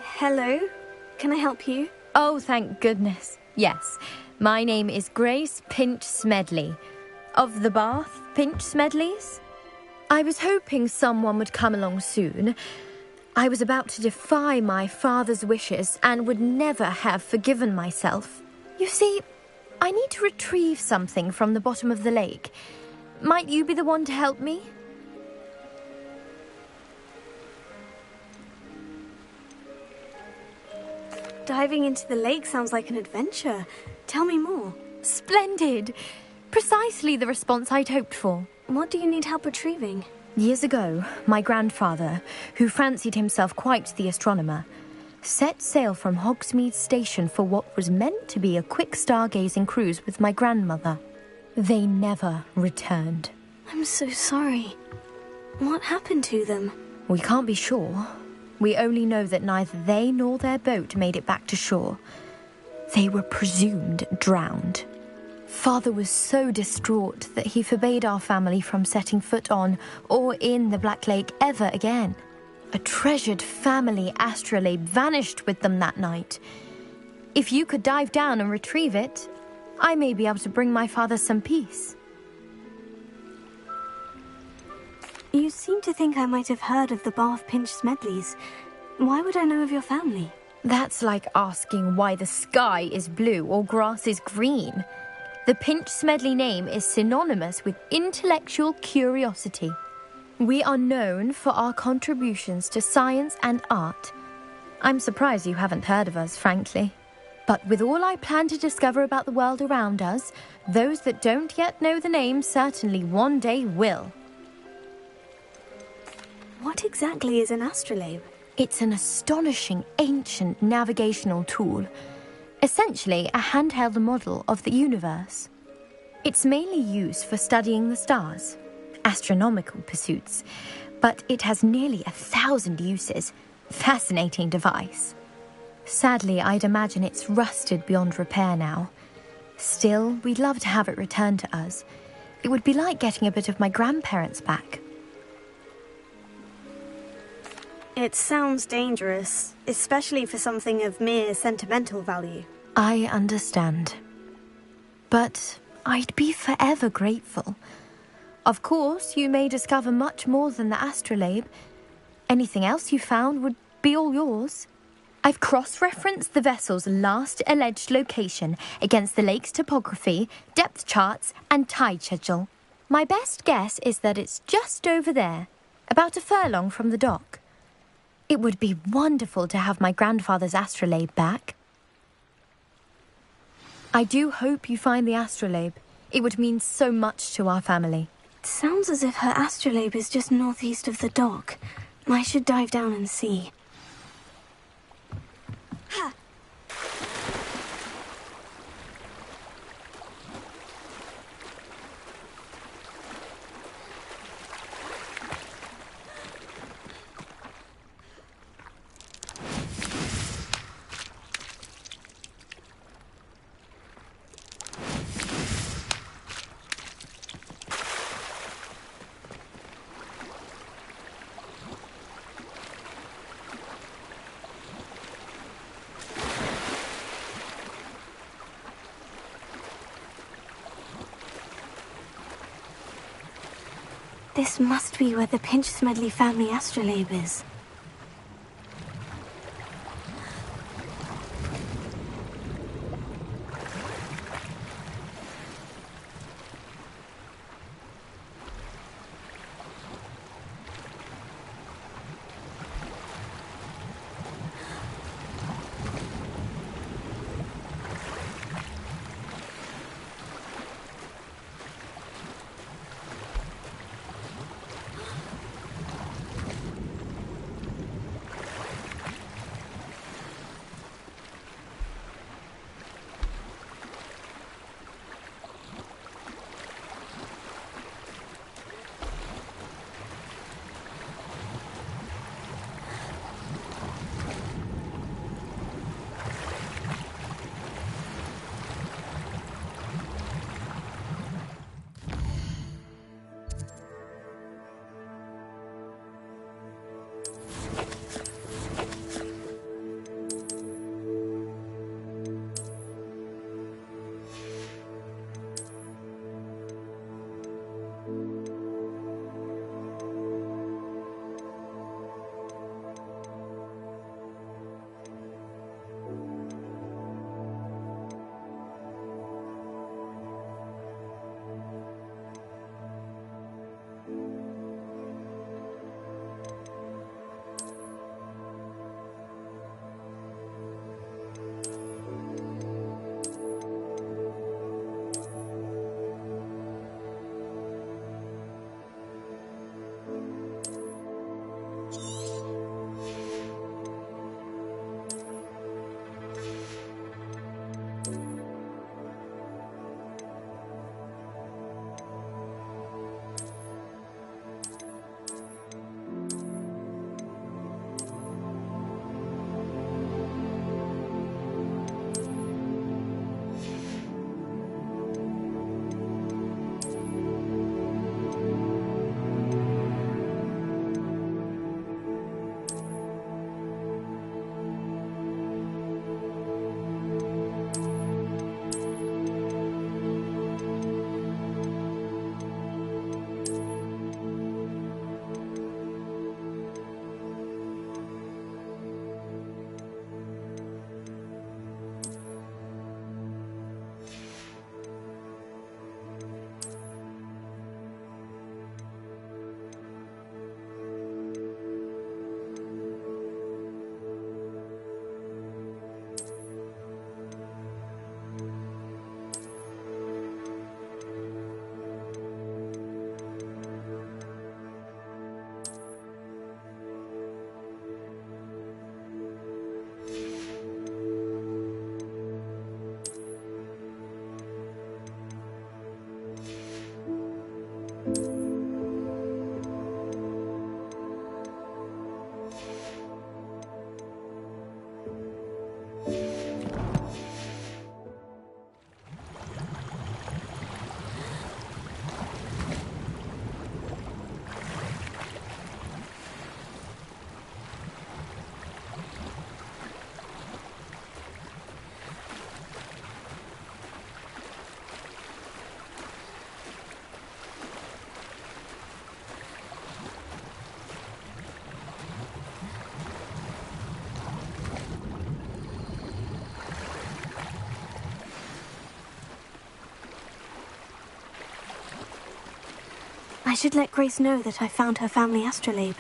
Hello, can I help you? Oh, thank goodness. Yes, my name is Grace Pinch Smedley, of the Bath Pinch Smedleys. I was hoping someone would come along soon. I was about to defy my father's wishes and would never have forgiven myself. You see, I need to retrieve something from the bottom of the lake. Might you be the one to help me? Diving into the lake sounds like an adventure. Tell me more. Splendid! Precisely the response I'd hoped for. What do you need help retrieving? Years ago, my grandfather, who fancied himself quite the astronomer, set sail from Hogsmeade Station for what was meant to be a quick stargazing cruise with my grandmother. They never returned. I'm so sorry. What happened to them? We can't be sure. We only know that neither they nor their boat made it back to shore. They were presumed drowned. Father was so distraught that he forbade our family from setting foot on or in the Black Lake ever again. A treasured family astrolabe vanished with them that night. If you could dive down and retrieve it, I may be able to bring my father some peace. You seem to think I might have heard of the Bath Pinch Smedleys. Why would I know of your family? That's like asking why the sky is blue or grass is green. The Pinch Smedley name is synonymous with intellectual curiosity. We are known for our contributions to science and art. I'm surprised you haven't heard of us, frankly. But with all I plan to discover about the world around us, those that don't yet know the name certainly one day will. What exactly is an astrolabe? It's an astonishing ancient navigational tool. Essentially a handheld model of the universe. It's mainly used for studying the stars. Astronomical pursuits, but it has nearly 1,000 uses. Fascinating device. Sadly, I'd imagine it's rusted beyond repair now. Still, we'd love to have it returned to us. It would be like getting a bit of my grandparents back. It sounds dangerous, especially for something of mere sentimental value. I understand. But I'd be forever grateful. Of course, you may discover much more than the astrolabe. Anything else you found would be all yours. I've cross-referenced the vessel's last alleged location against the lake's topography, depth charts, and tide schedule. My best guess is that it's just over there, about a furlong from the dock. It would be wonderful to have my grandfather's astrolabe back. I do hope you find the astrolabe. It would mean so much to our family. It sounds as if her astrolabe is just northeast of the dock. I should dive down and see. This must be where the Pinch-Smedley family astrolabe is. I should let Grace know that I found her family astrolabe.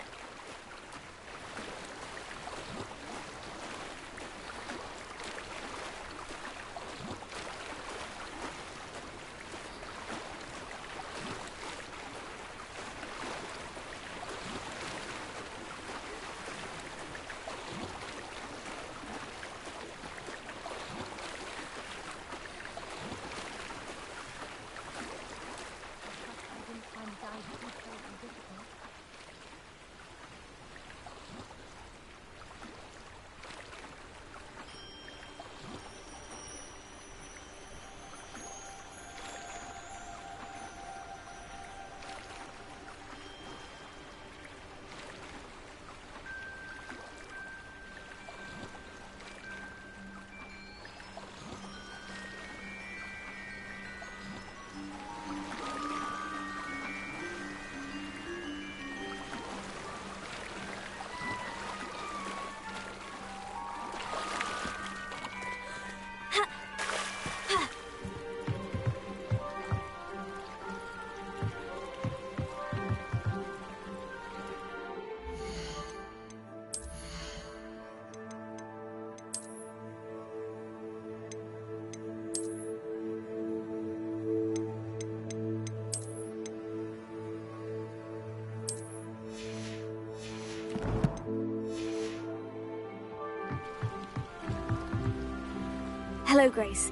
Hello, Grace.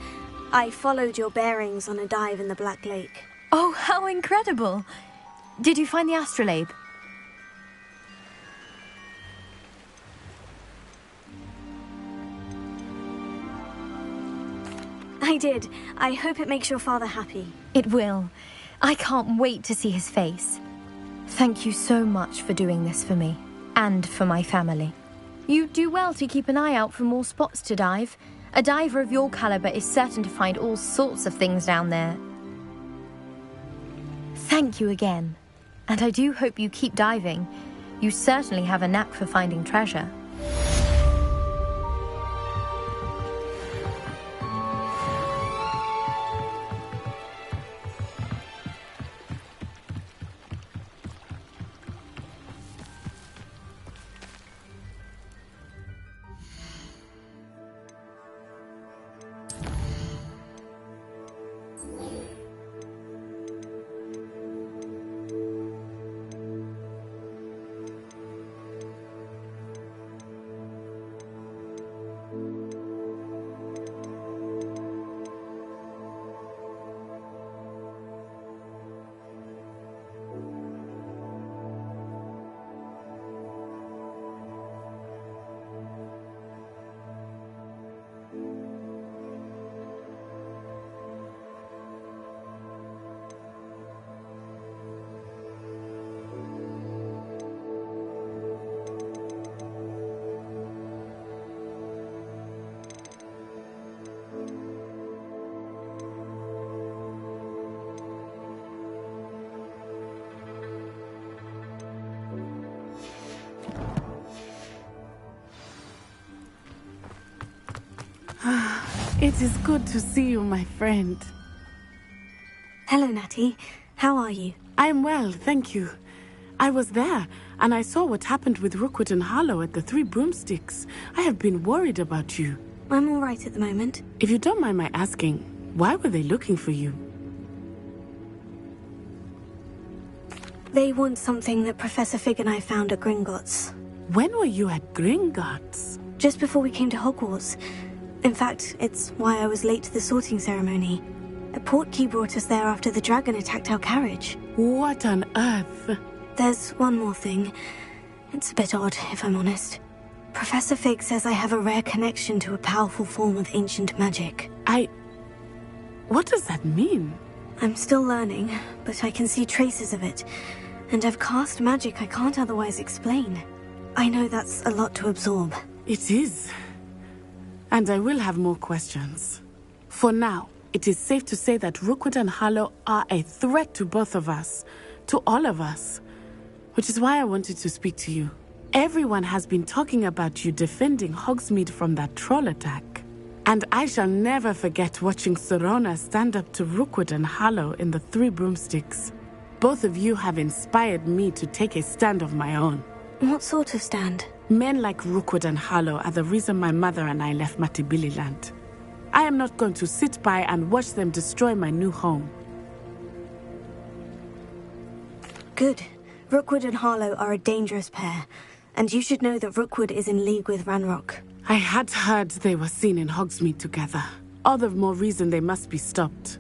I followed your bearings on a dive in the Black Lake. Oh, how incredible! Did you find the astrolabe? I did. I hope it makes your father happy. It will. I can't wait to see his face. Thank you so much for doing this for me, and for my family. You do well to keep an eye out for more spots to dive. A diver of your caliber is certain to find all sorts of things down there. Thank you again. And I do hope you keep diving. You certainly have a knack for finding treasure. It is good to see you, my friend. Hello, Natty. How are you? I am well, thank you. I was there, and I saw what happened with Rookwood and Harlow at the Three Broomsticks. I have been worried about you. I'm all right at the moment. If you don't mind my asking, why were they looking for you? They want something that Professor Fig and I found at Gringotts. When were you at Gringotts? Just before we came to Hogwarts. In fact, it's why I was late to the sorting ceremony. A portkey brought us there after the dragon attacked our carriage. What on earth? There's one more thing. It's a bit odd, if I'm honest. Professor Fig says I have a rare connection to a powerful form of ancient magic. What does that mean? I'm still learning, but I can see traces of it. And I've cast magic I can't otherwise explain. I know that's a lot to absorb. It is. And I will have more questions. For now, it is safe to say that Rookwood and Harlow are a threat to both of us. To all of us. Which is why I wanted to speak to you. Everyone has been talking about you defending Hogsmeade from that troll attack. And I shall never forget watching Serona stand up to Rookwood and Harlow in the Three Broomsticks. Both of you have inspired me to take a stand of my own. What sort of stand? Men like Rookwood and Harlow are the reason my mother and I left Matibili land. I am not going to sit by and watch them destroy my new home. Good. Rookwood and Harlow are a dangerous pair, and you should know that Rookwood is in league with Ranrock. I had heard they were seen in Hogsmeade together. All the more reason they must be stopped.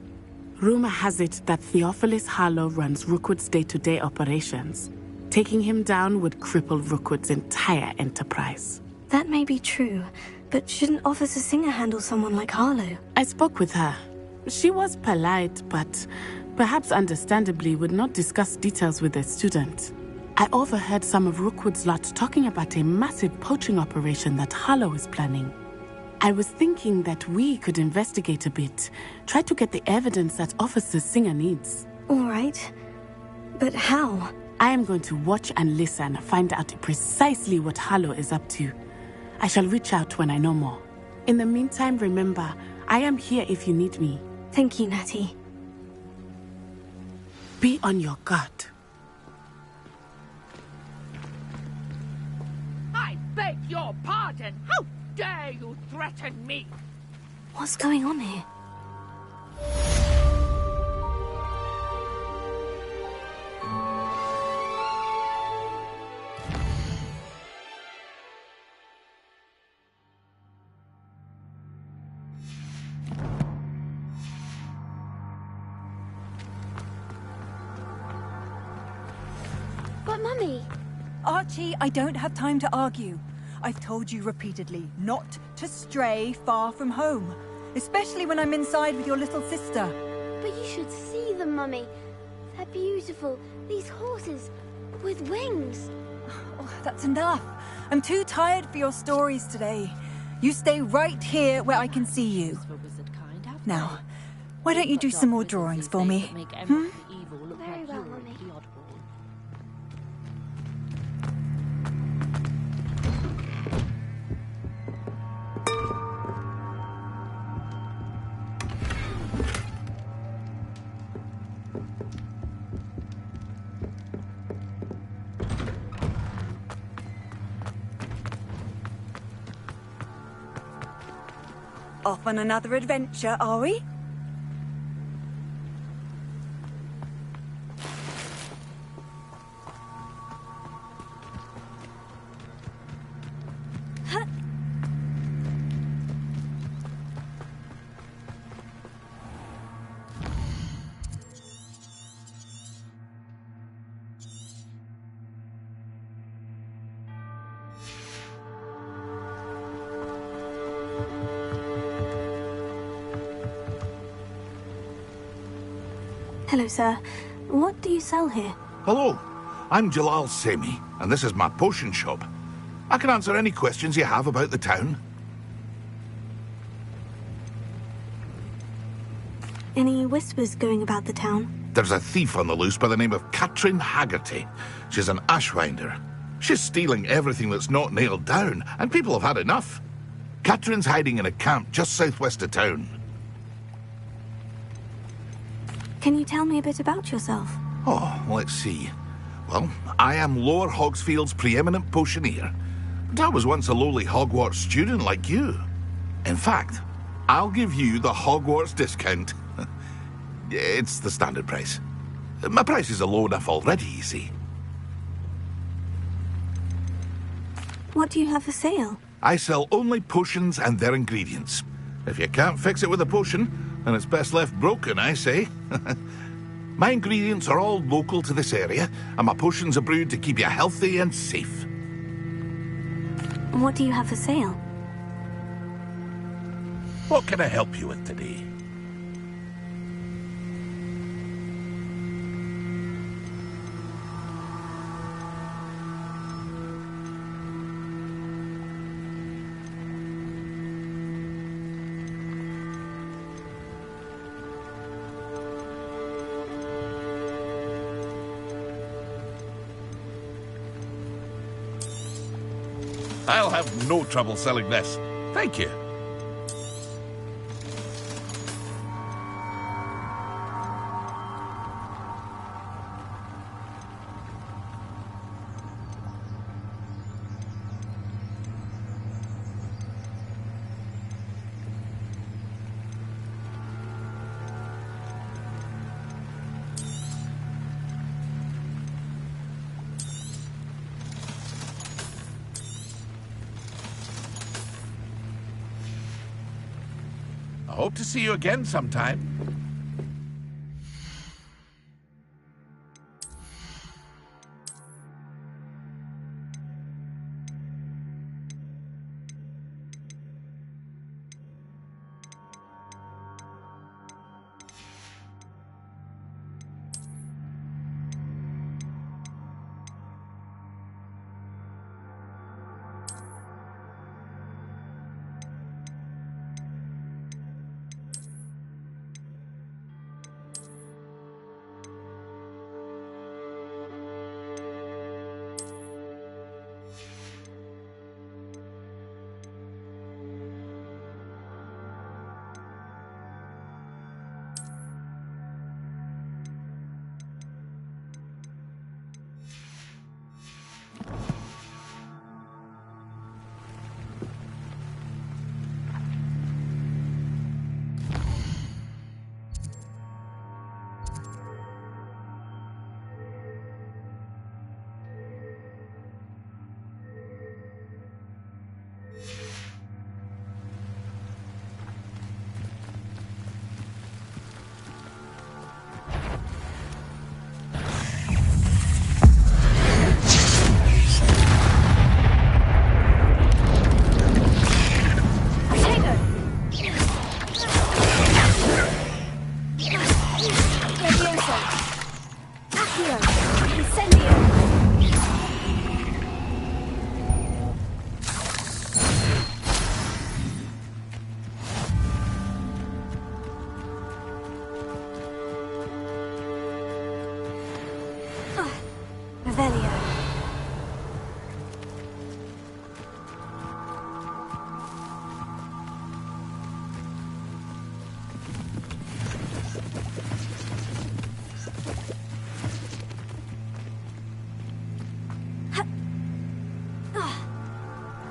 Rumor has it that Theophilus Harlow runs Rookwood's day-to-day operations. Taking him down would cripple Rookwood's entire enterprise. That may be true, but shouldn't Officer Singer handle someone like Harlow? I spoke with her. She was polite, but perhaps understandably would not discuss details with a student. I overheard some of Rookwood's lot talking about a massive poaching operation that Harlow is planning. I was thinking that we could investigate a bit, try to get the evidence that Officer Singer needs. All right. But how? I am going to watch and listen, find out precisely what Harlow is up to. I shall reach out when I know more. In the meantime, remember, I am here if you need me. Thank you, Natty. Be on your guard. I beg your pardon. How dare you threaten me? What's going on here? But Mummy... Archie, I don't have time to argue. I've told you repeatedly not to stray far from home, especially when I'm inside with your little sister. But you should see them, Mummy. They're beautiful. These horses with wings. Oh, that's enough. I'm too tired for your stories today. You stay right here where I can see you. Now, why don't you do some more drawings for me? Very well, Mummy. Off on another adventure, are we? Hello, sir. What do you sell here? Hello, I'm Jalal Semi, and this is my potion shop. I can answer any questions you have about the town. Any whispers going about the town? There's a thief on the loose by the name of Katrin Haggerty. She's an ashwinder. She's stealing everything that's not nailed down, and people have had enough. Katrin's hiding in a camp just southwest of town. Can you tell me a bit about yourself? Oh, let's see. Well, I am Lower Hogsfield's preeminent potioneer. But I was once a lowly Hogwarts student like you. In fact, I'll give you the Hogwarts discount. It's the standard price. My prices are low enough already, you see. What do you have for sale? I sell only potions and their ingredients. If you can't fix it with a potion, then it's best left broken, I say. My ingredients are all local to this area, and my potions are brewed to keep you healthy and safe. What do you have for sale? What can I help you with today? I'll have no trouble selling this. Thank you. Hope to see you again sometime.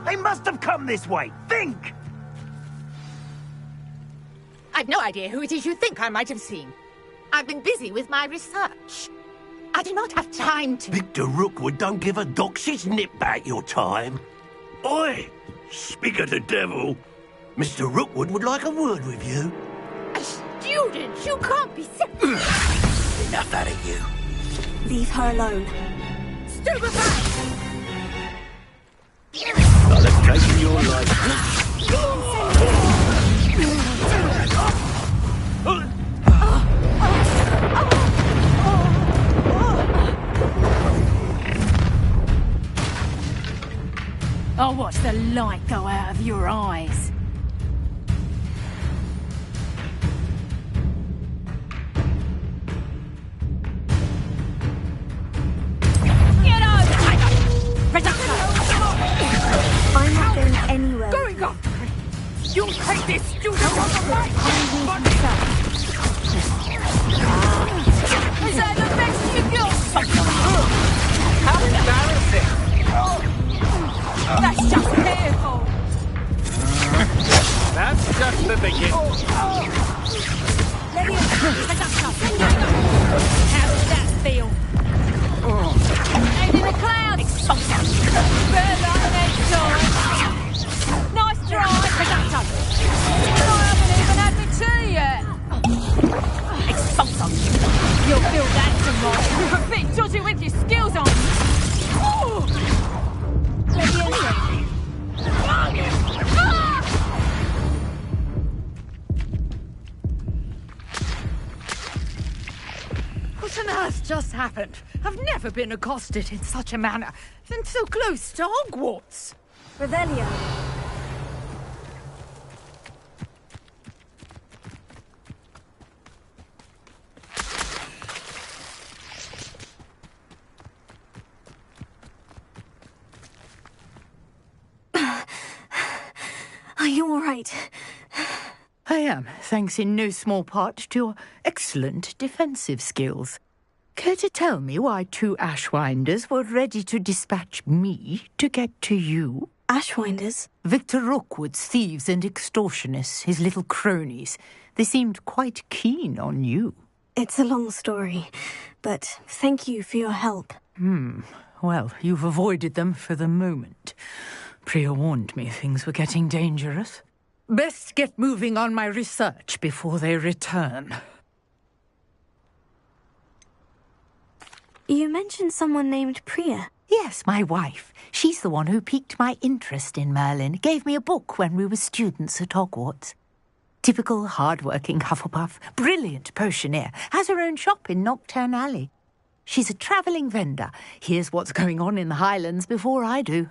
They must have come this way. Think! I've no idea who it is you think I might have seen. I've been busy with my research. I do not have time to... Victor Rookwood don't give a doxy's nip back your time. Oi! Speak of the devil. Mr. Rookwood would like a word with you. A student? You can't be sick. Enough out of you. Leave her alone. Stupefy! I'll have taken your life. I'll watch the light go out of your eyes. Get out! I'm not going anywhere. Going after me! You'll take this student on the right! Is that the best you got? How embarrassing! That's just careful! That's just the beginning. How does that feel? And in the clouds! Better next time! Nice try! I haven't even had my tea yet! You'll feel that tomorrow! You're a bit dodgy with your skills on! What on earth just happened? I've never been accosted in such a manner, and so close to Hogwarts. Revelio. Are you all right? I am, thanks in no small part to your excellent defensive skills. Care to tell me why 2 Ashwinders were ready to dispatch me to get to you? Ashwinders? Victor Rookwood's thieves and extortionists, his little cronies. They seemed quite keen on you. It's a long story, but thank you for your help. Well, you've avoided them for the moment. Priya warned me things were getting dangerous. Best get moving on my research before they return. You mentioned someone named Priya. Yes, my wife. She's the one who piqued my interest in Merlin. Gave me a book when we were students at Hogwarts. Typical hard-working Hufflepuff, brilliant potioneer, has her own shop in Knockturn Alley. She's a travelling vendor. Hears what's going on in the Highlands before I do.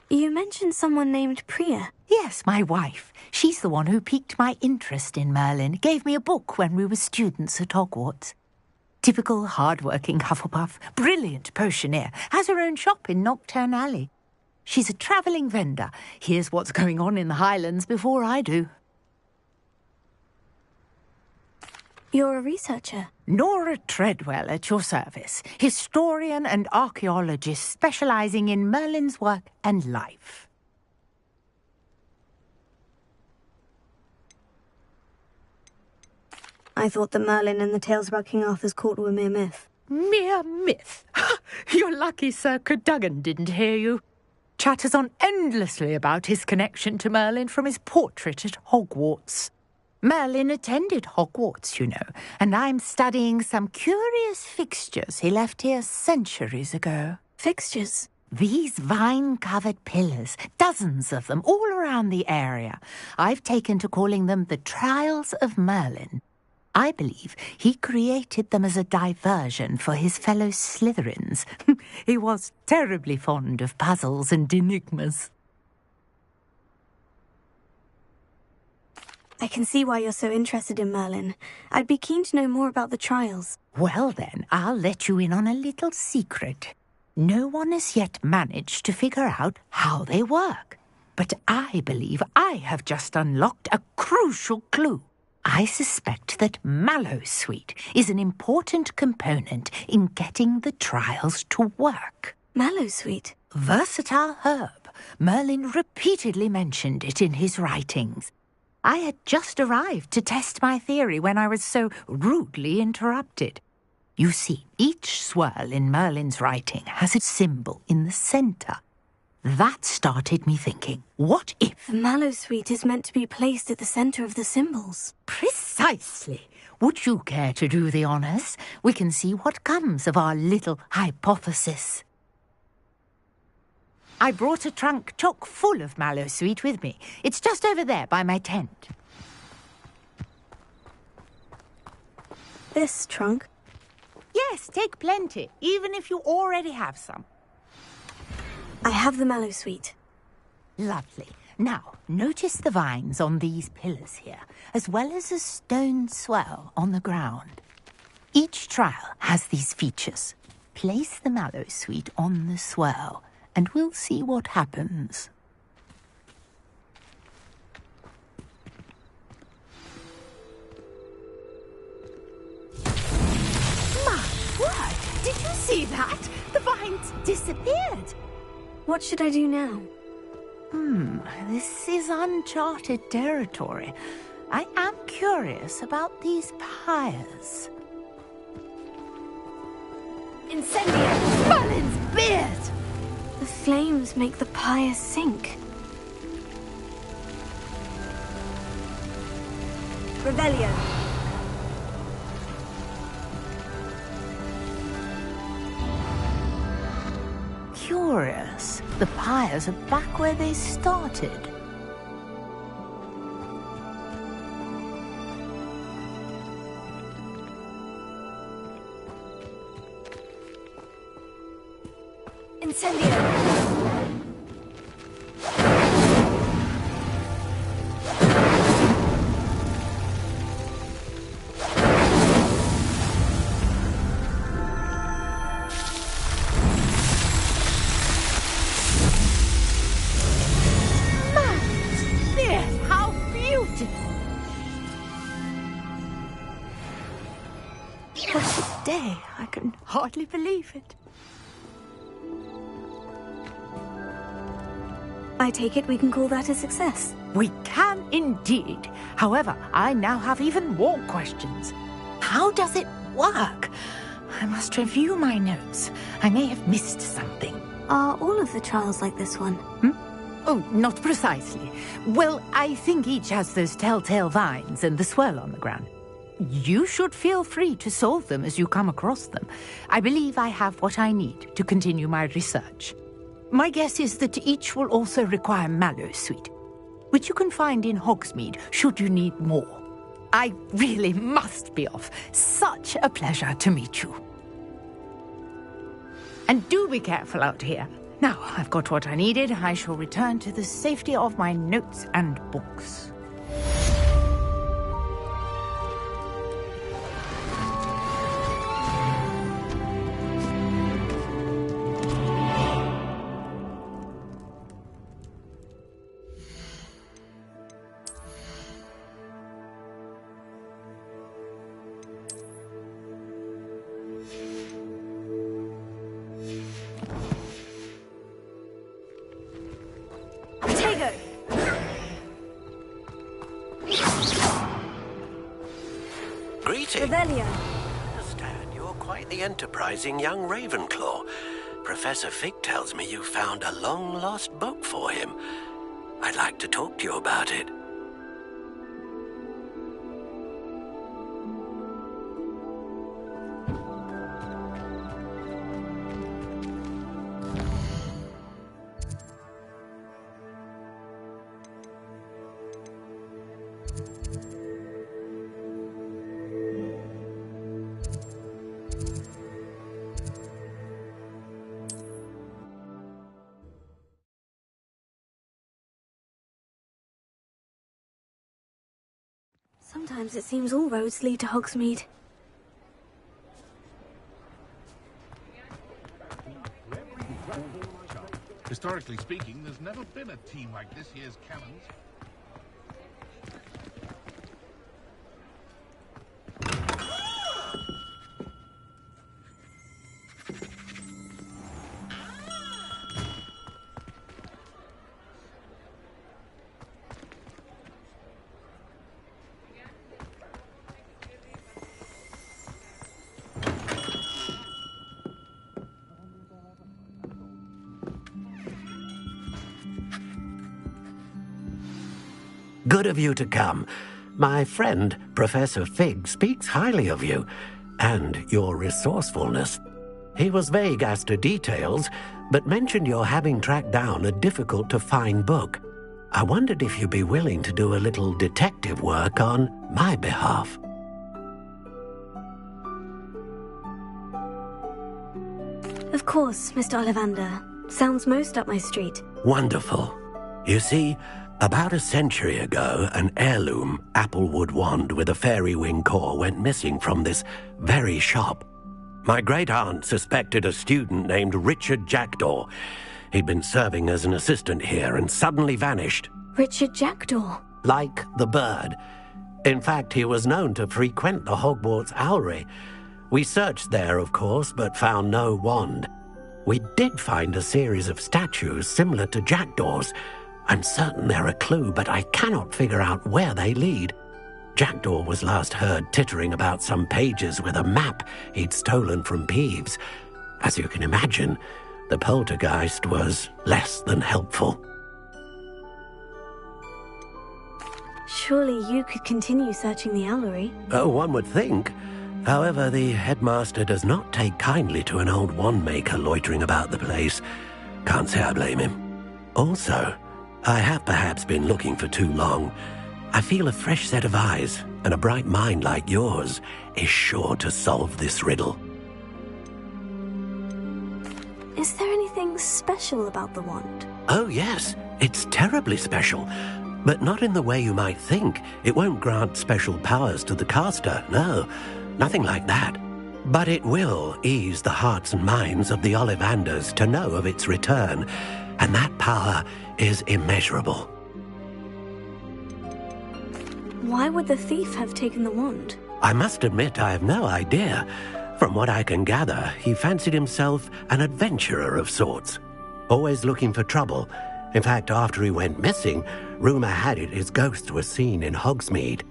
You mentioned someone named Priya. Yes, my wife. She's the one who piqued my interest in Merlin. Gave me a book when we were students at Hogwarts. Typical hard-working Hufflepuff, brilliant potioneer, has her own shop in Knockturn Alley. She's a travelling vendor. Hears what's going on in the Highlands before I do. You're a researcher. Nora Treadwell at your service. Historian and archaeologist specialising in Merlin's work and life. I thought that Merlin and the tales about King Arthur's court were mere myth. Mere myth? You're lucky Sir Cadogan didn't hear you. Chatters on endlessly about his connection to Merlin from his portrait at Hogwarts. Merlin attended Hogwarts, you know, and I'm studying some curious fixtures he left here centuries ago. Fixtures? These vine-covered pillars, dozens of them, all around the area. I've taken to calling them the Trials of Merlin. I believe he created them as a diversion for his fellow Slytherins. He was terribly fond of puzzles and enigmas. I can see why you're so interested in Merlin. I'd be keen to know more about the trials. Well then, I'll let you in on a little secret. No one has yet managed to figure out how they work. But I believe I have just unlocked a crucial clue. I suspect that Mallowsweet is an important component in getting the trials to work. Mallowsweet? Versatile herb. Merlin repeatedly mentioned it in his writings. I had just arrived to test my theory when I was so rudely interrupted. You see, each swirl in Merlin's writing has a symbol in the centre. That started me thinking, what if... The Mallowsweet is meant to be placed at the centre of the symbols. Precisely. Would you care to do the honours? We can see what comes of our little hypothesis. I brought a trunk chock full of Mallowsweet with me. It's just over there by my tent. This trunk? Yes, take plenty, even if you already have some. I have the Mallowsweet. Lovely. Now, notice the vines on these pillars here, as well as a stone swell on the ground. Each trial has these features. Place the Mallowsweet on the swell, and we'll see what happens. My word! Did you see that? The vines disappeared. What should I do now? This is uncharted territory. I am curious about these pyres. Incendio! Merlin's beard! The flames make the pyre sink. Revelio. Curious. The pyres are back where they started. Incendio! Day, I can hardly believe it. I take it we can call that a success. We can indeed. However, I now have even more questions. How does it work. I must review my notes. I may have missed something. Are all of the trials like this one? Oh, not precisely. Well, I think each has those telltale vines and the swirl on the ground. You should feel free to solve them as you come across them. I believe I have what I need to continue my research. My guess is that each will also require mallowsweet, which you can find in Hogsmeade should you need more. I really must be off. Such a pleasure to meet you. And do be careful out here. Now, I've got what I needed. I shall return to the safety of my notes and books. Revelio. I understand you're quite the enterprising young Ravenclaw. Professor Fig tells me you found a long-lost book for him. I'd like to talk to you about it. Sometimes it seems all roads lead to Hogsmeade. Historically speaking, there's never been a team like this year's Cannons. Good of you to come. My friend, Professor Fig, speaks highly of you and your resourcefulness. He was vague as to details, but mentioned your having tracked down a difficult-to-find book. I wondered if you'd be willing to do a little detective work on my behalf. Of course, Mr. Ollivander. Sounds most up my street. Wonderful. You see, about a century ago, an heirloom applewood wand with a fairy wing core went missing from this very shop. My great-aunt suspected a student named Richard Jackdaw. He'd been serving as an assistant here and suddenly vanished. Richard Jackdaw? Like the bird. In fact, he was known to frequent the Hogwarts Owlery. We searched there, of course, but found no wand. We did find a series of statues similar to Jackdaw's. I'm certain they're a clue, but I cannot figure out where they lead. Jackdaw was last heard tittering about some pages with a map he'd stolen from Peeves. As you can imagine, the poltergeist was less than helpful. Surely you could continue searching the Owlery. Oh, one would think. However, the headmaster does not take kindly to an old wand-maker loitering about the place. Can't say I blame him. Also, I have perhaps been looking for too long. I feel a fresh set of eyes, and a bright mind like yours is sure to solve this riddle. Is there anything special about the wand? Oh, yes. It's terribly special. But not in the way you might think. It won't grant special powers to the caster, no. Nothing like that. But it will ease the hearts and minds of the Ollivanders to know of its return, and that power is immeasurable. Why would the thief have taken the wand? I must admit I have no idea. From what I can gather, he fancied himself an adventurer of sorts, always looking for trouble. In fact, after he went missing, rumor had it his ghost was seen in Hogsmeade.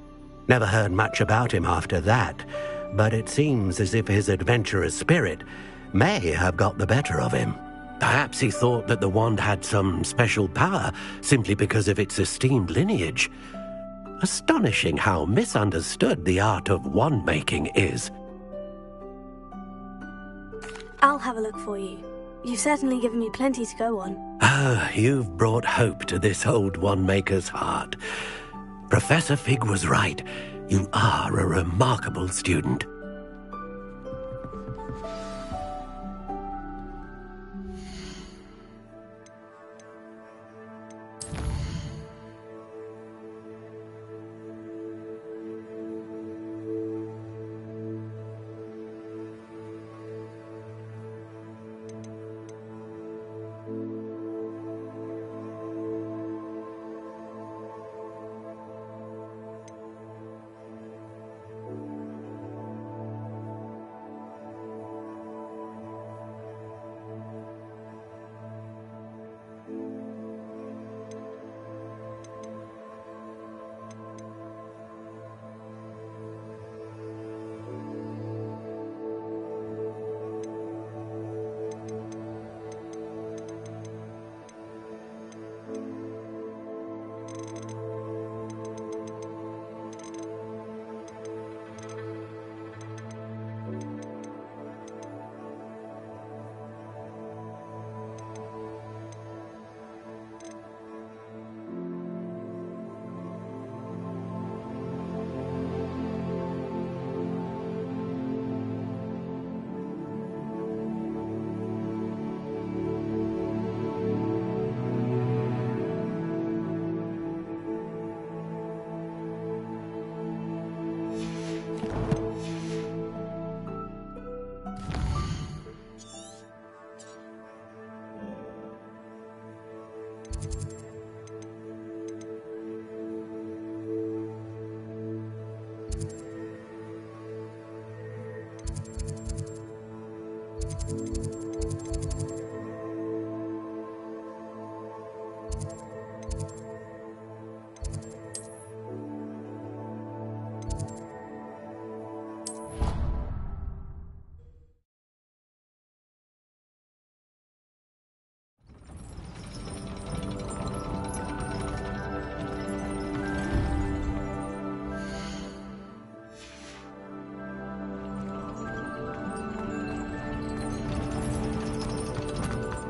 Never heard much about him after that, but it seems as if his adventurous spirit may have got the better of him. Perhaps he thought that the wand had some special power simply because of its esteemed lineage. Astonishing how misunderstood the art of wand-making is. I'll have a look for you. You've certainly given me plenty to go on. Ah, you've brought hope to this old wand-maker's heart. Professor Fig was right. You are a remarkable student.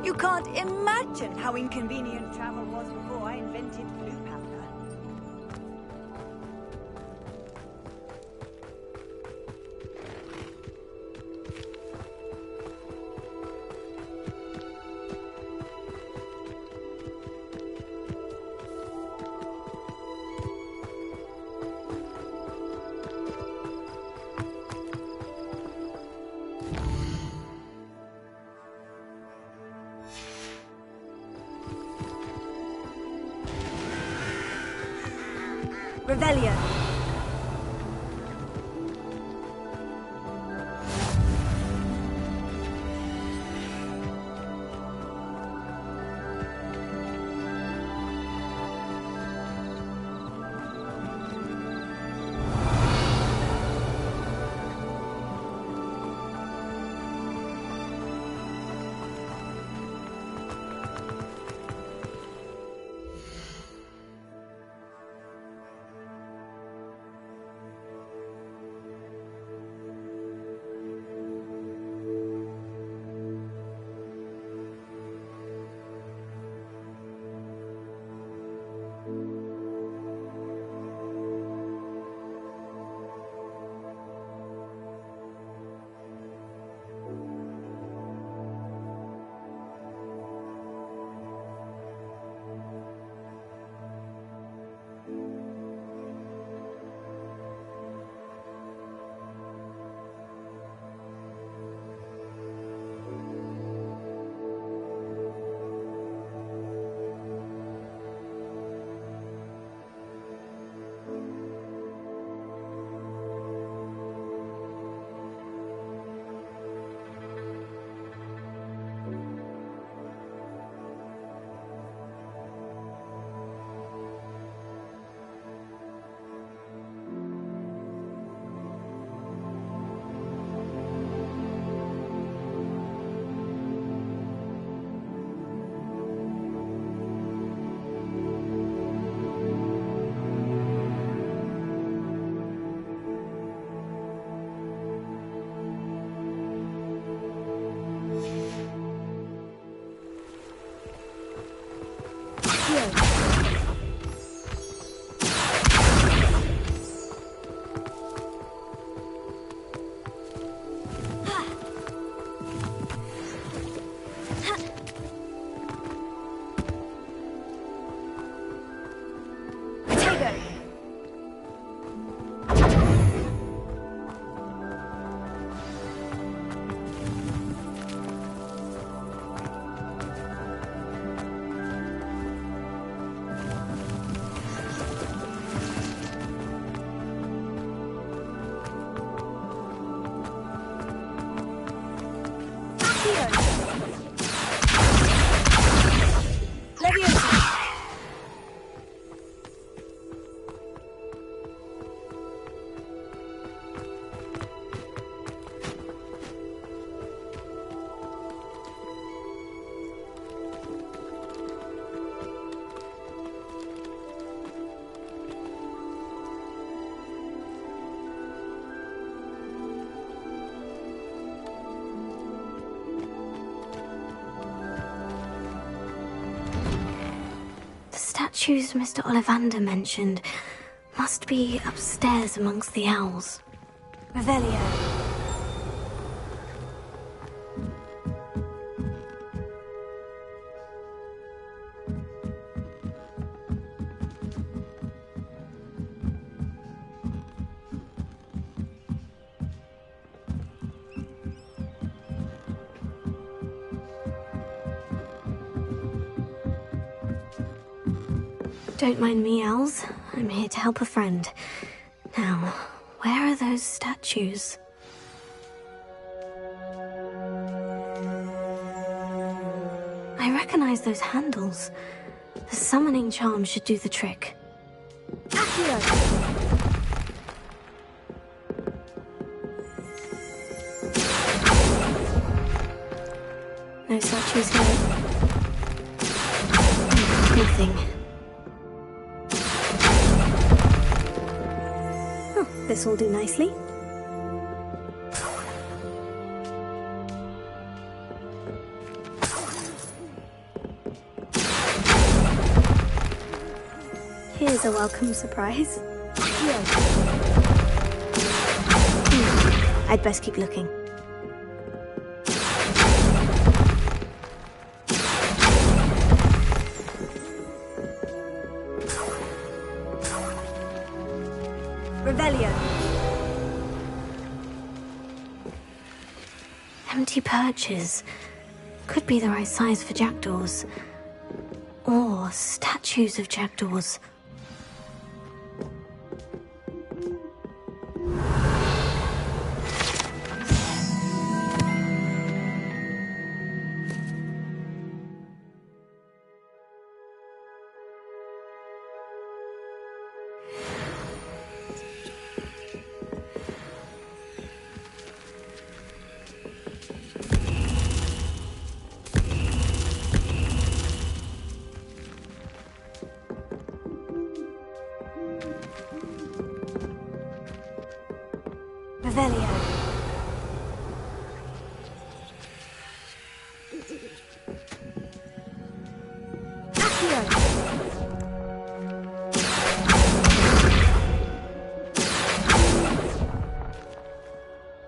You can't imagine how inconvenient travel was before I invented blue powder. Revelio. statues Mr. Ollivander mentioned must be upstairs amongst the owls. Revelio. Don't mind me, owls. I'm here to help a friend. Now, where are those statues? I recognize those handles. The summoning charm should do the trick. Accio! No statues here. Nothing. Oh, this will do nicely. Here's a welcome surprise. I'd best keep looking. Revelio. Empty perches. Could be the right size for jackdaws. Or statues of jackdaws. Revelio.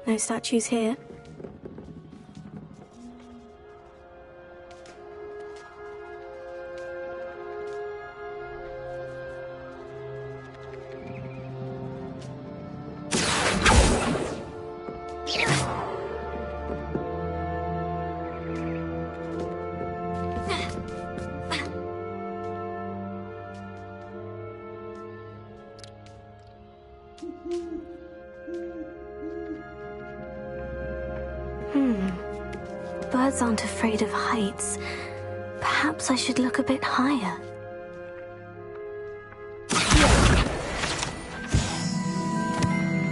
No statues here. Birds aren't afraid of heights. Perhaps I should look a bit higher.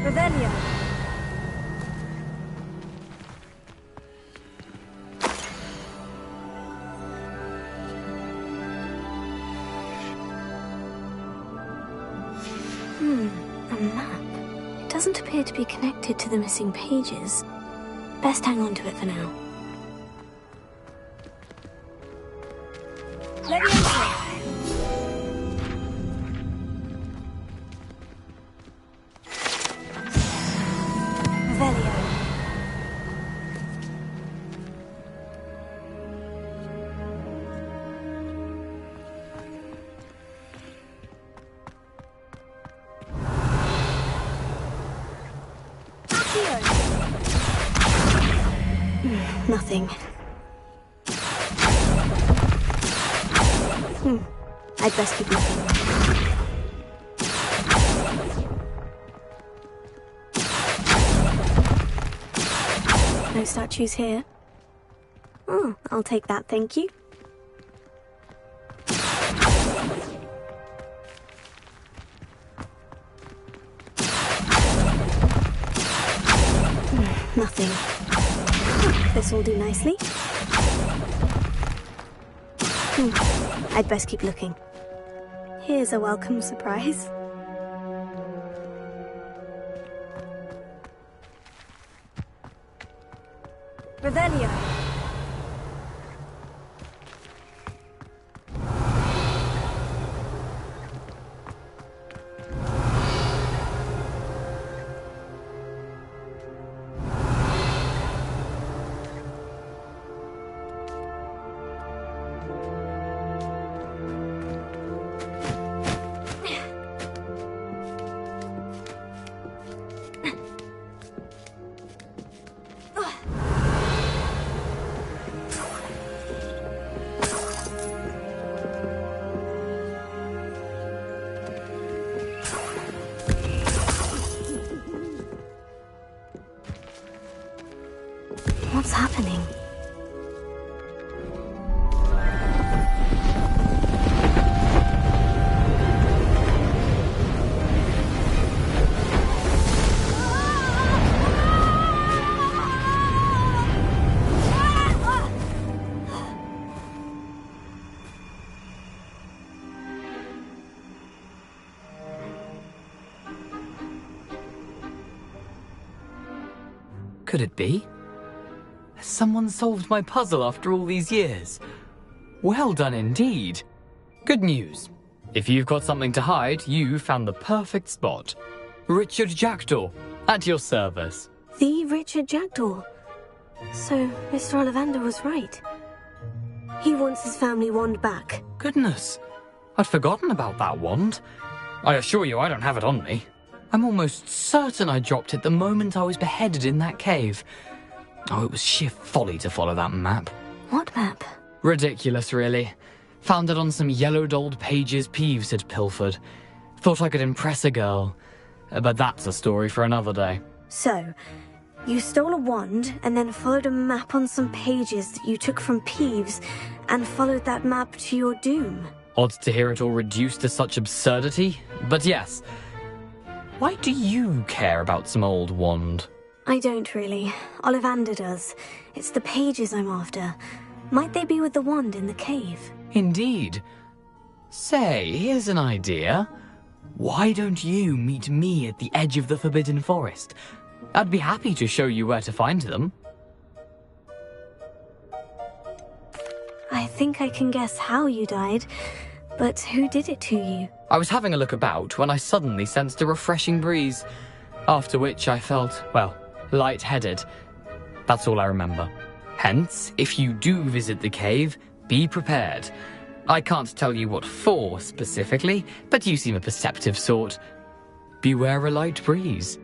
Revelio. A map. It doesn't appear to be connected to the missing pages. Best hang on to it for now. Nothing. I'd best keep looking. No statues here. Oh, I'll take that, thank you. Nothing. This will do nicely. I'd best keep looking. Here's a welcome surprise. Revelio. What's happening? Could it be? Has someone solved my puzzle after all these years? Well done indeed. Good news. If you've got something to hide, you found the perfect spot. Richard Jackdaw, at your service. The Richard Jackdaw. So, Mr. Ollivander was right. He wants his family wand back. Goodness, I'd forgotten about that wand. I assure you I don't have it on me. I'm almost certain I dropped it the moment I was beheaded in that cave. Oh, it was sheer folly to follow that map. What map? Ridiculous, really. Found it on some yellowed old pages Peeves had pilfered. Thought I could impress a girl. But that's a story for another day. So, you stole a wand and then followed a map on some pages that you took from Peeves and followed that map to your doom. Odd to hear it all reduced to such absurdity, but yes. Why do you care about some old wand? I don't really. Ollivander does. It's the pages I'm after. Might they be with the wand in the cave? Indeed. Say, here's an idea. Why don't you meet me at the edge of the Forbidden Forest? I'd be happy to show you where to find them. I think I can guess how you died, but who did it to you? I was having a look about when I suddenly sensed a refreshing breeze, after which I felt, well, lightheaded. That's all I remember. Hence, if you do visit the cave, be prepared. I can't tell you what for specifically, but you seem a perceptive sort. Beware a light breeze.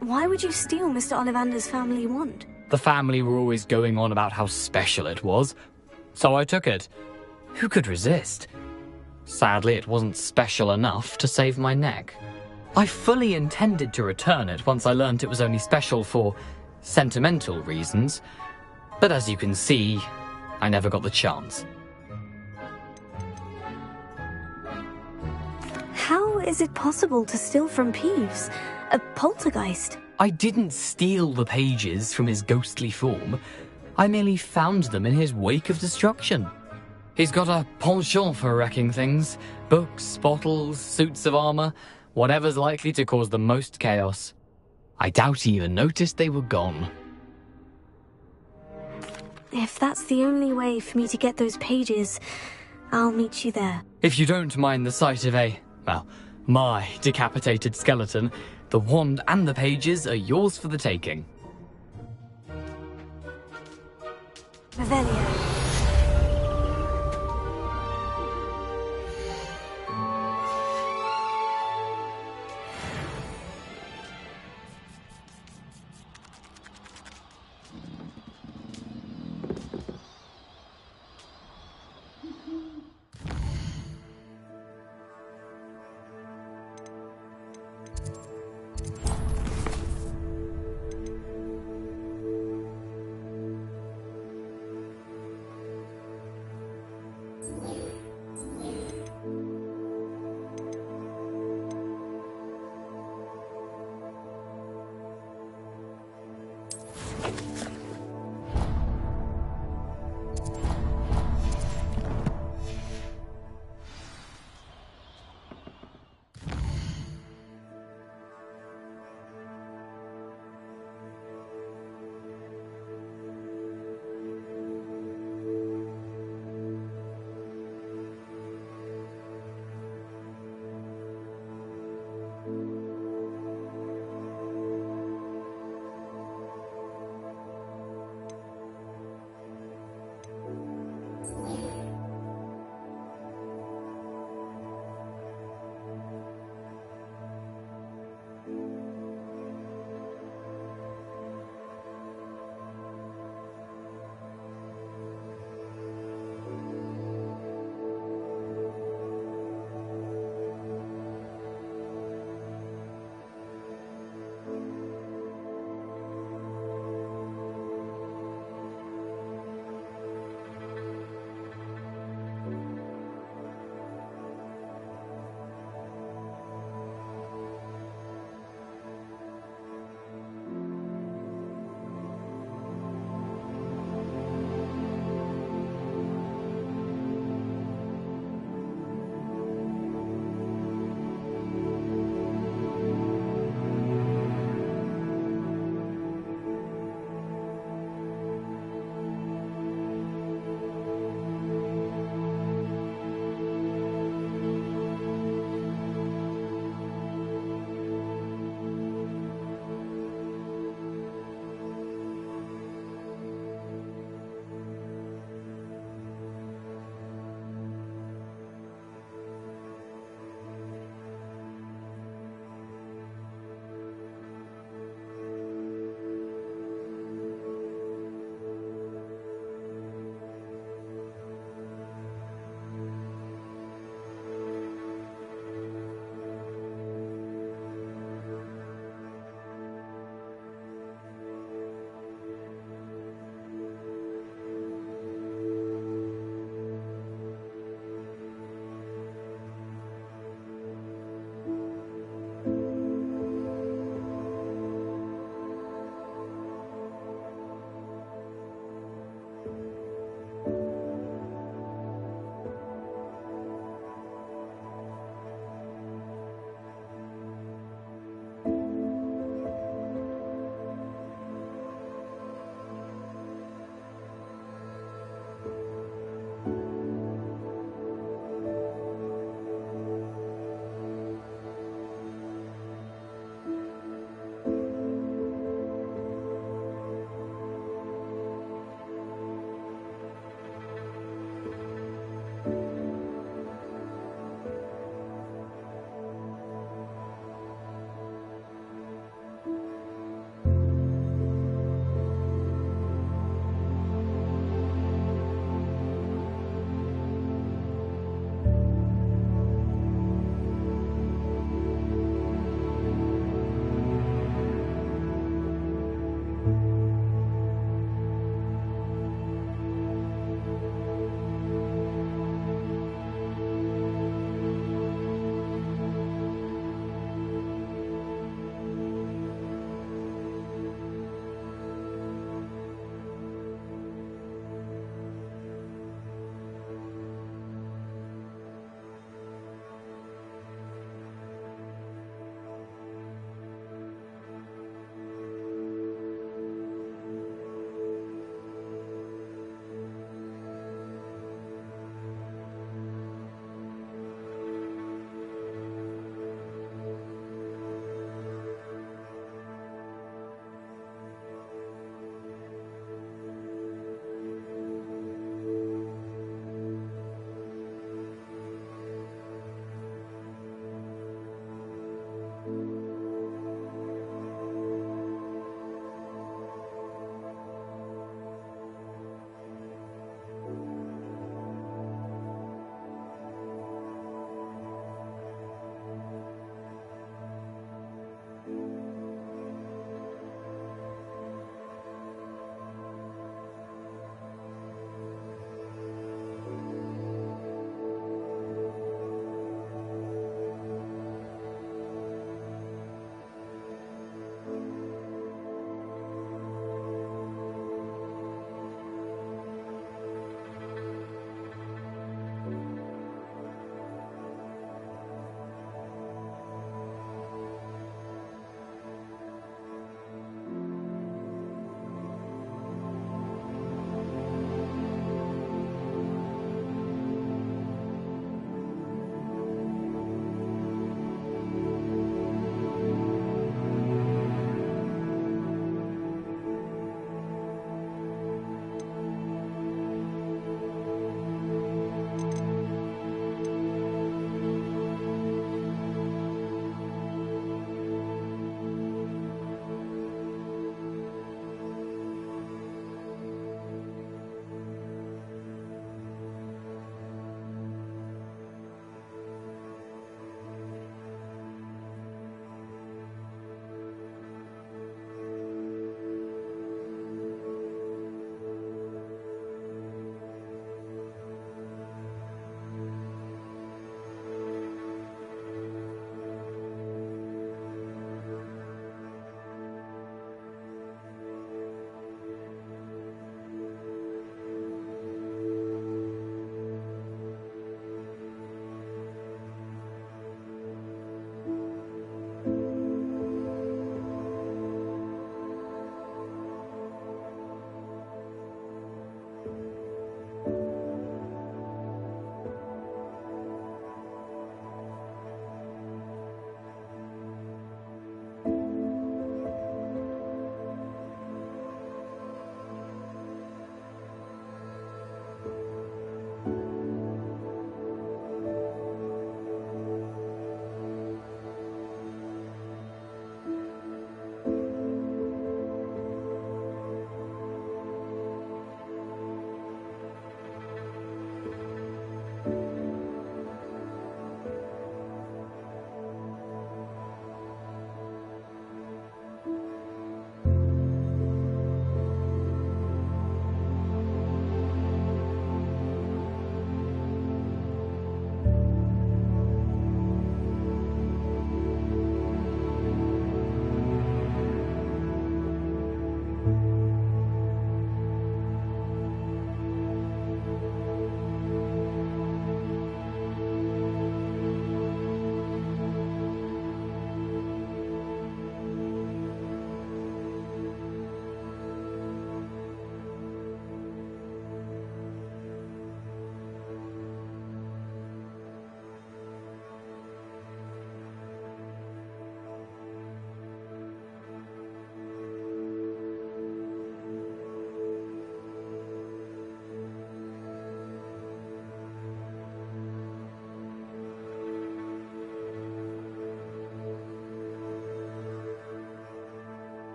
Why would you steal Mr. Ollivander's family wand? The family were always going on about how special it was, so I took it. Who could resist? Sadly, it wasn't special enough to save my neck. I fully intended to return it once I learned it was only special for sentimental reasons, but as you can see, I never got the chance. How is it possible to steal from Peeves? A poltergeist? I didn't steal the pages from his ghostly form. I merely found them in his wake of destruction. He's got a penchant for wrecking things. Books, bottles, suits of armor, whatever's likely to cause the most chaos. I doubt he even noticed they were gone. If that's the only way for me to get those pages, I'll meet you there. If you don't mind the sight of my decapitated skeleton, the wand and the pages are yours for the taking. Revelio.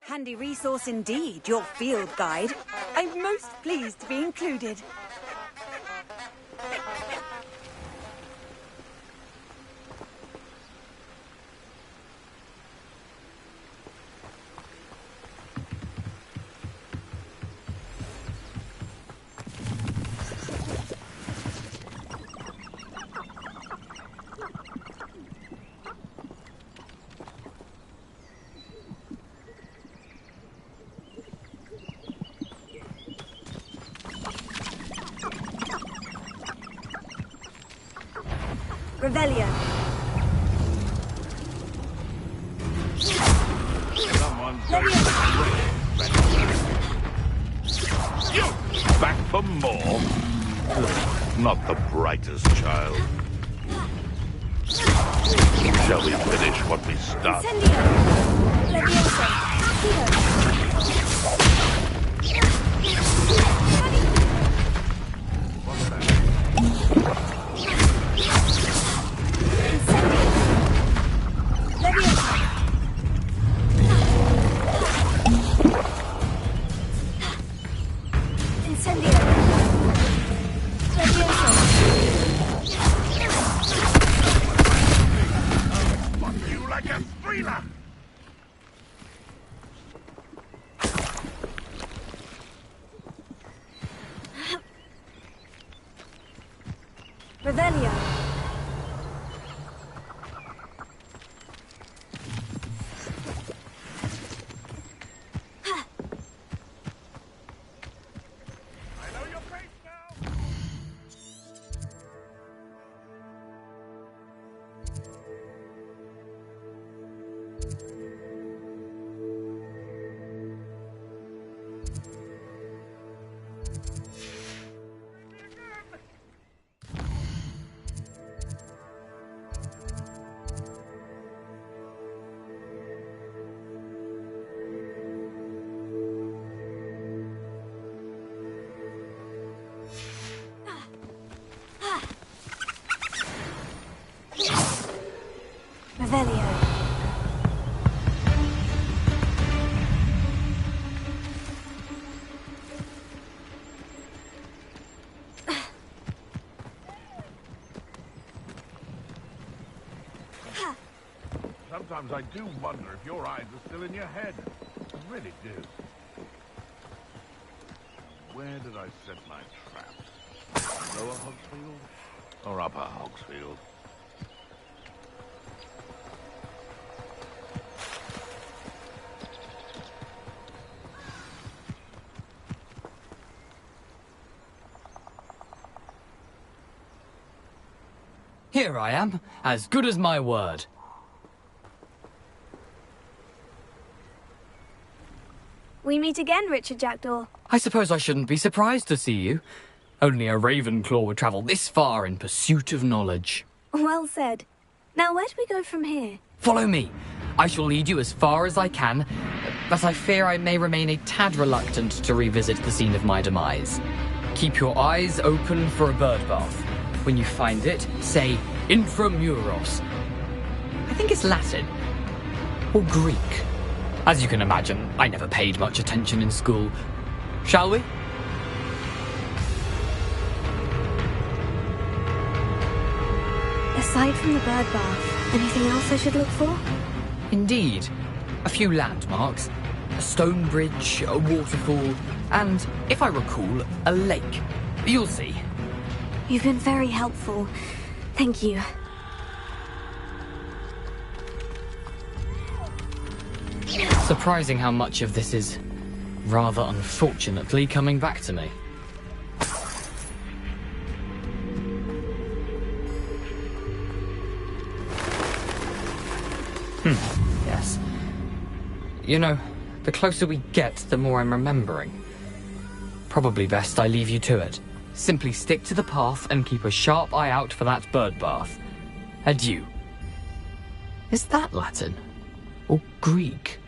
Handy resource indeed, your field guide. I'm most pleased to be included. Revelio. Back for more? Not the brightest child. Shall we finish what we started? Revelio. Revelio. Sometimes I do wonder if your eyes are still in your head. I really do. Where did I set my traps? Lower Hogsfield or Upper Hogsfield? Here I am, as good as my word. We meet again, Richard Jackdaw. I suppose I shouldn't be surprised to see you. Only a Ravenclaw would travel this far in pursuit of knowledge. Well said. Now, where do we go from here? Follow me. I shall lead you as far as I can, but I fear I may remain a tad reluctant to revisit the scene of my demise. Keep your eyes open for a bird bath. When you find it, say Intramuros. I think it's Latin. Or Greek. As you can imagine, I never paid much attention in school. Shall we? Aside from the bird bath, anything else I should look for? Indeed. A few landmarks. A stone bridge, a waterfall, and, if I recall, a lake. You'll see. You've been very helpful. Thank you. Surprising how much of this is, rather unfortunately, coming back to me. Yes. You know, the closer we get, the more I'm remembering. Probably best I leave you to it. Simply stick to the path and keep a sharp eye out for that bird bath. Adieu. Is that Latin? Or Greek?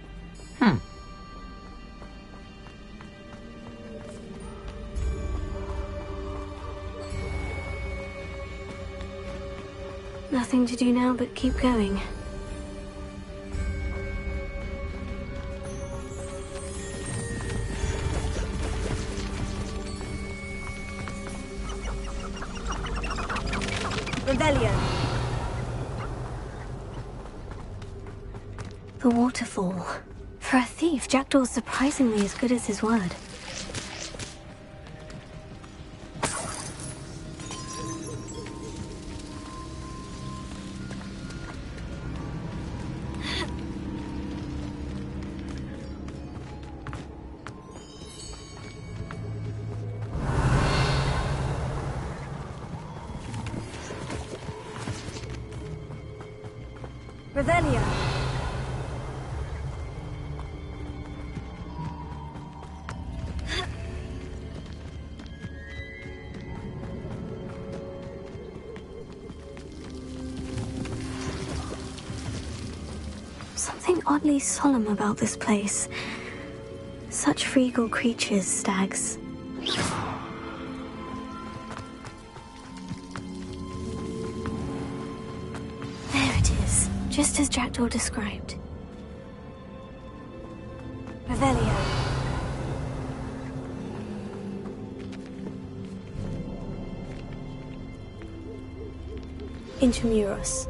Nothing to do now but keep going. Revelio. The waterfall. For a thief, Jackdaw's surprisingly as good as his word. Revelio. Something oddly solemn about this place. Such regal creatures, stags. There it is, just as Jackdaw described. Revelio. Intramuros.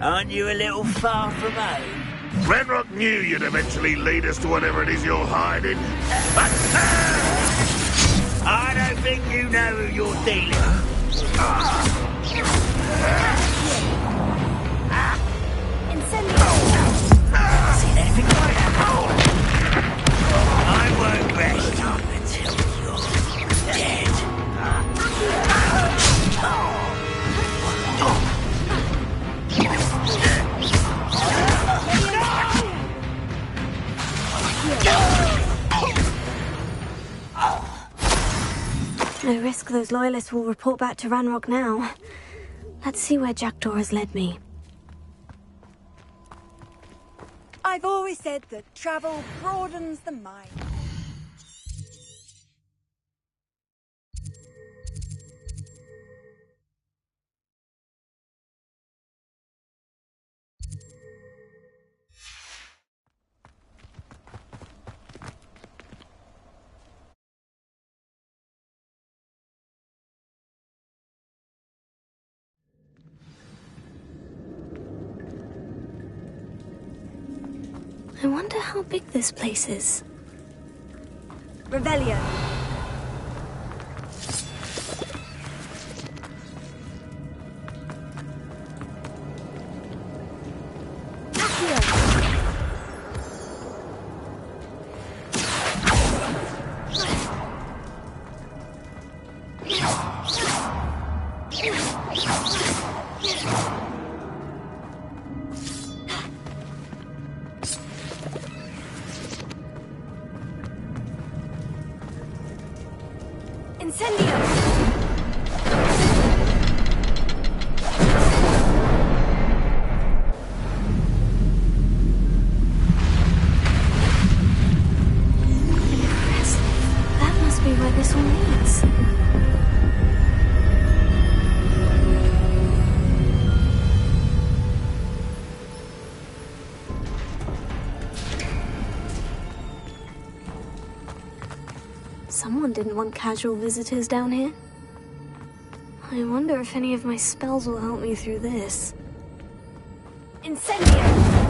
Aren't you a little far from home? Ranrock knew you'd eventually lead us to whatever it is you're hiding. I don't think you know who you're dealing Seen anything like that? I won't rest until you're dead. No risk those loyalists will report back to Ranrock now. Let's see where Jackdaw has led me. I've always said that travel broadens the mind. I wonder how big this place is. Revelio. Someone didn't want casual visitors down here. I wonder if any of my spells will help me through this. Incendio!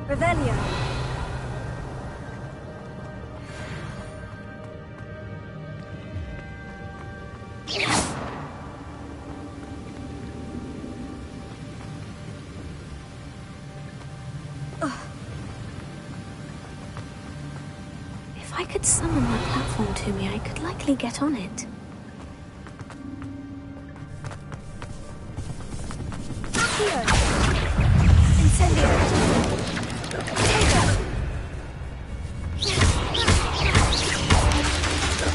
Revelio. I could summon that platform to me, I could likely get on it. Accio! Incendio! Tega!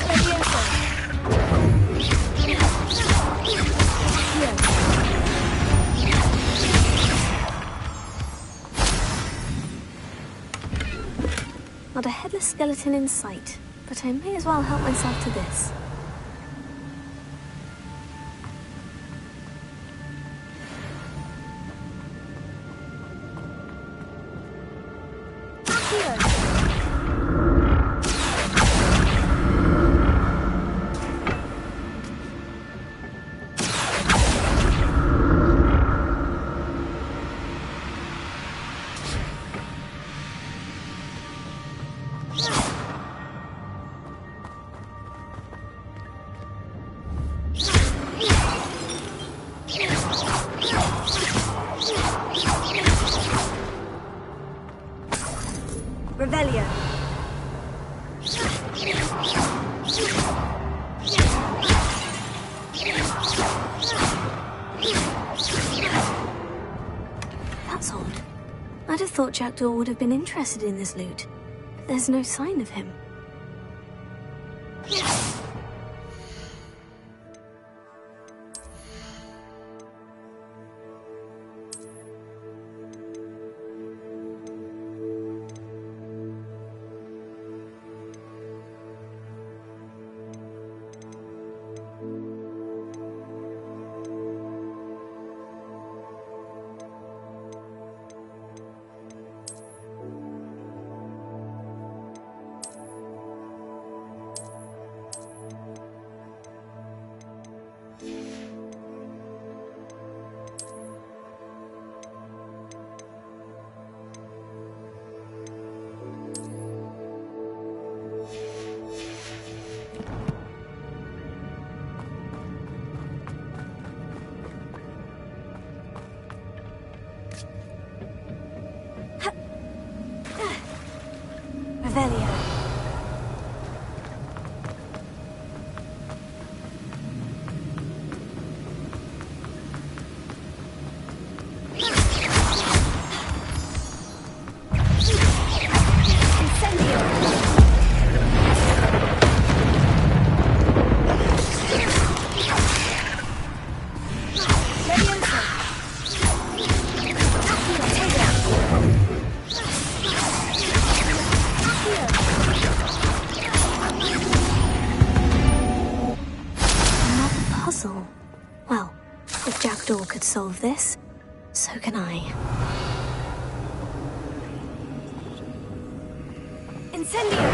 Levioso! Accio! Not a headless skeleton in sight, but I may as well help myself to this. Revelio. That's odd. I'd have thought Jackdaw would have been interested in this loot. But there's no sign of him. Revelio. Well, if Jackdaw could solve this, so can I. Incendio!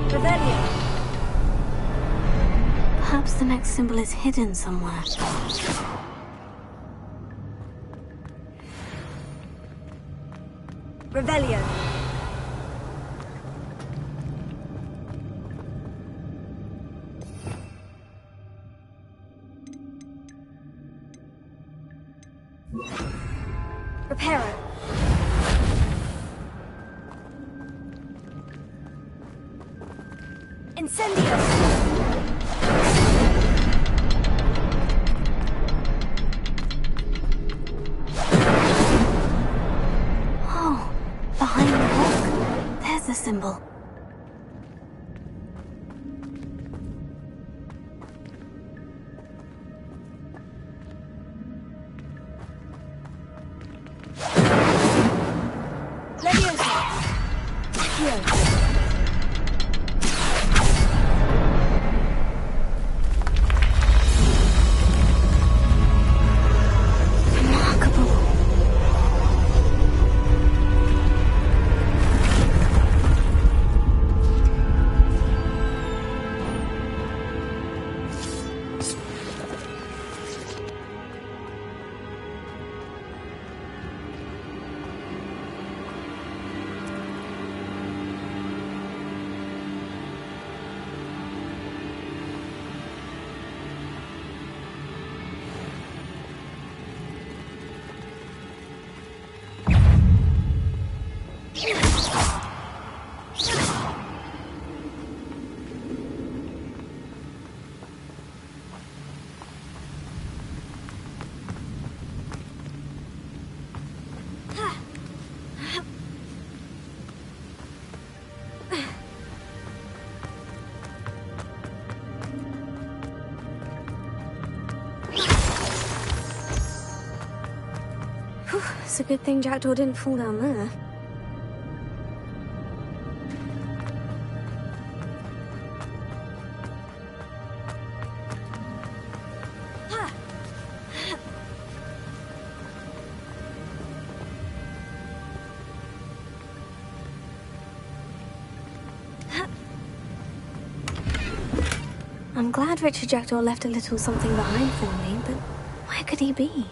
Revelio. Perhaps the next symbol is hidden somewhere. Revelio. Reparo. Incendio. Oh, behind the rock, there's the symbol. It's a good thing Jackdaw didn't fall down there. I'm glad Richard Jackdaw left a little something behind for me, but where could he be?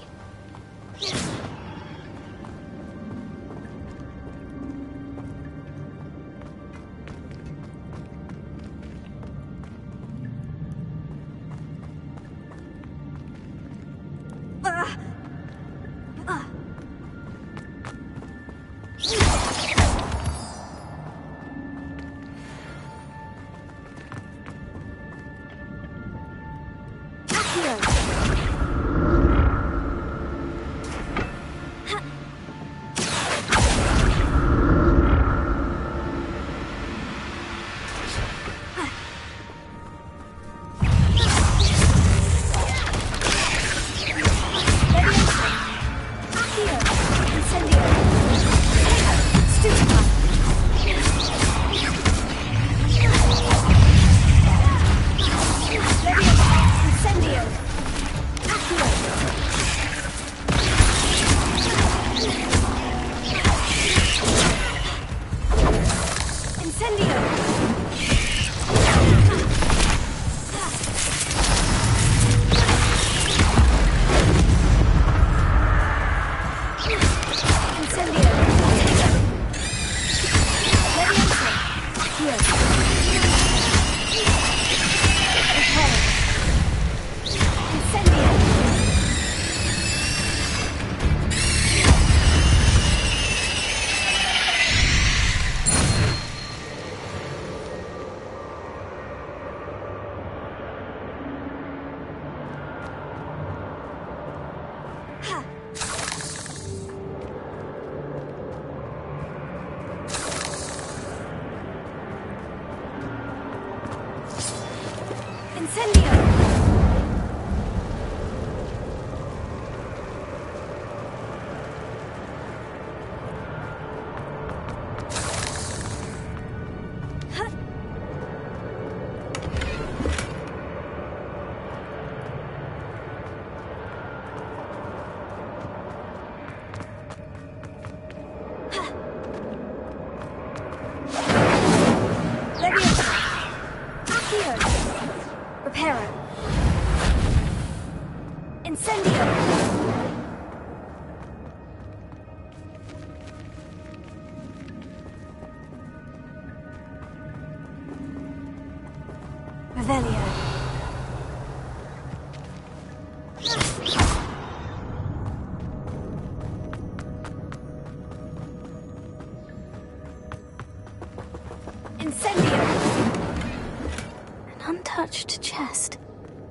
An untouched chest.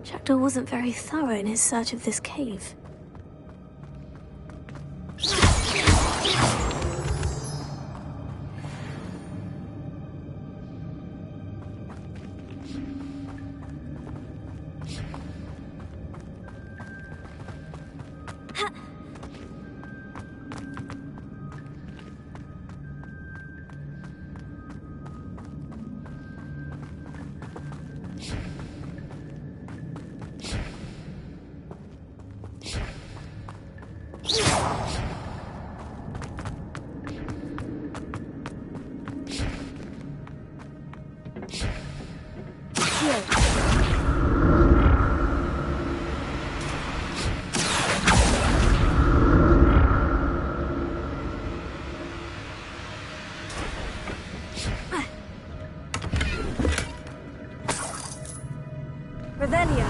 Jackdaw wasn't very thorough in his search of this cave. Revelio.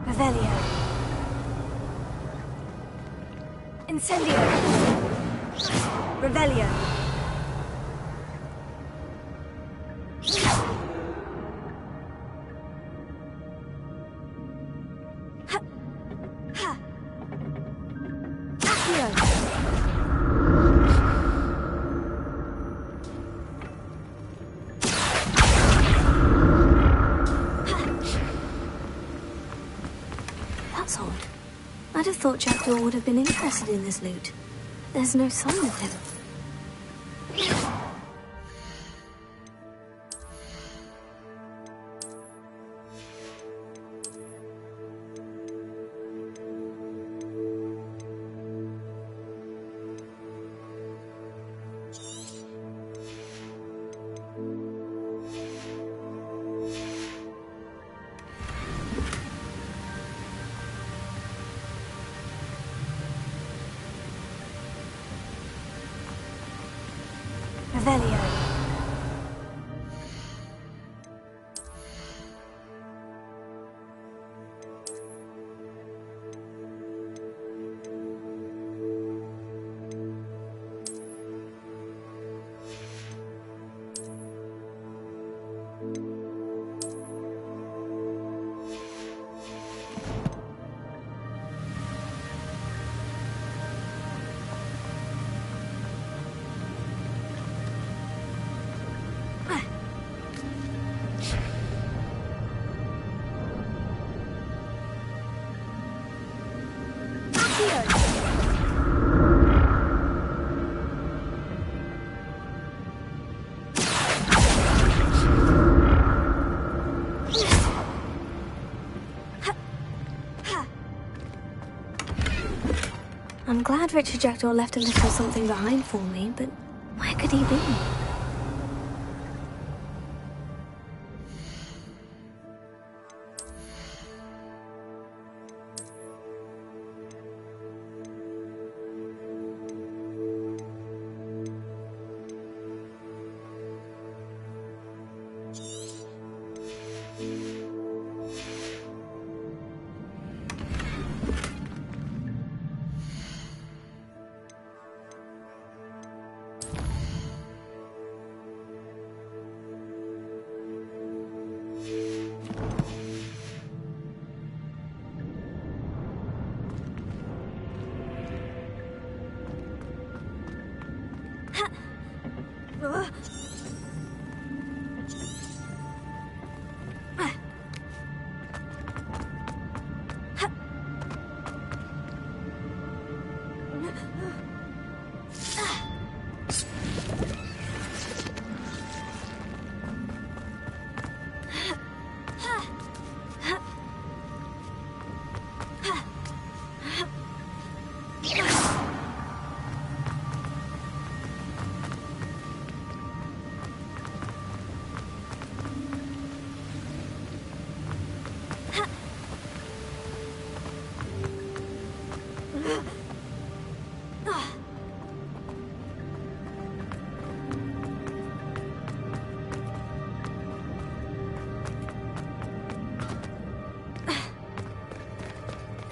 Revelio. Incendio. Revelio. have thought Jackdaw would have been interested in this loot. There's no sign of him. Revelio. I'm glad Richard Jackdaw left a little something behind for me, but where could he be?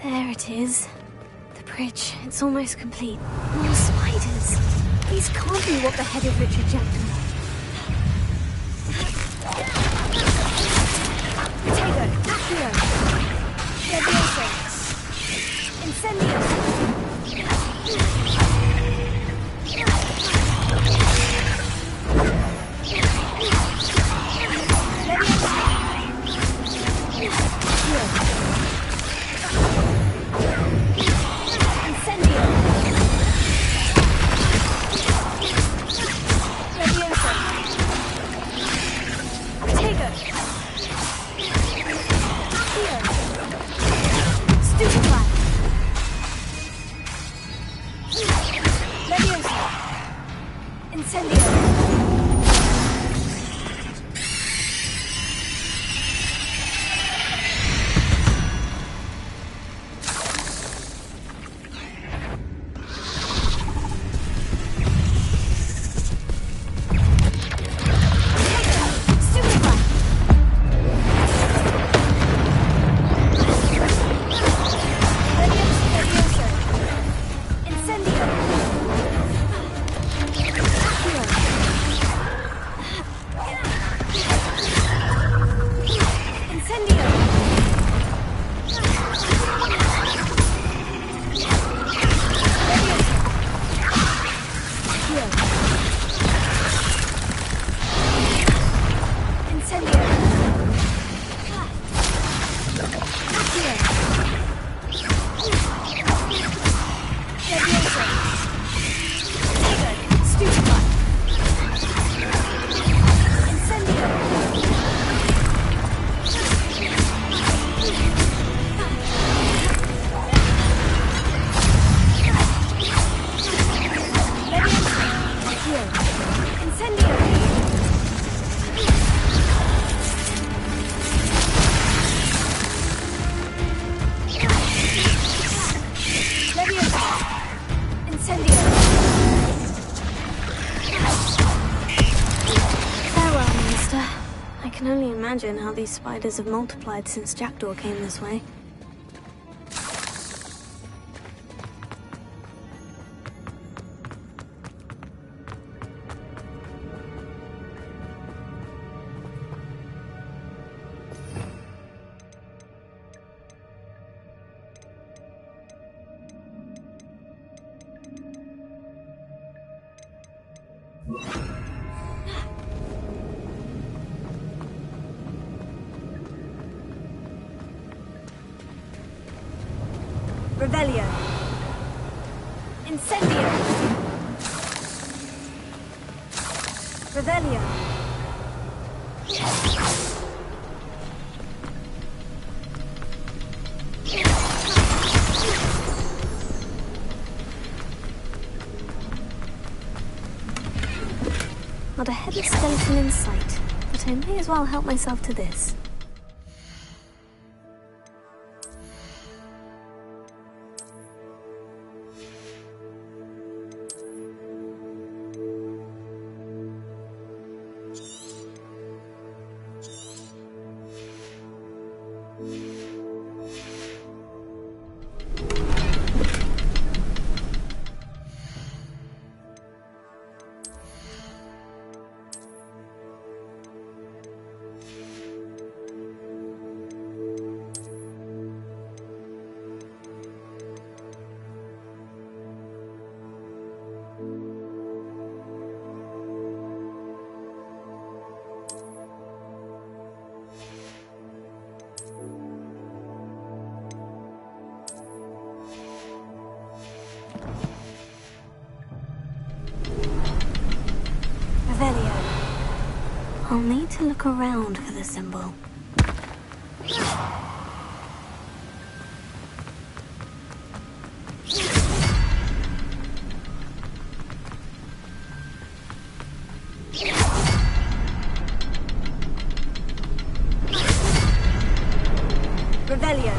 There it is. The bridge. It's almost complete. More spiders. These can't be what the head of Richard Jackdaw. Potato, Accio, Levioso, Incendio. can only imagine how these spiders have multiplied since Jackdaw came this way. Revelio. Incendio. Revelio. Not a headless skeleton in sight, but I may as well help myself to this. I'll need to look around for the symbol. Revelio.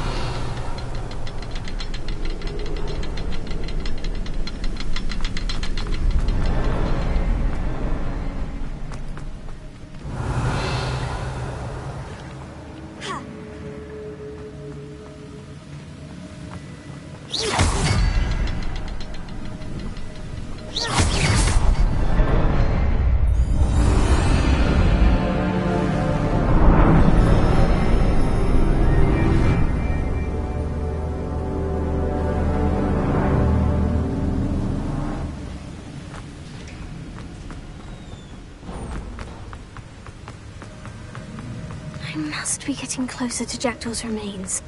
I must be getting closer to Jackdaw's remains.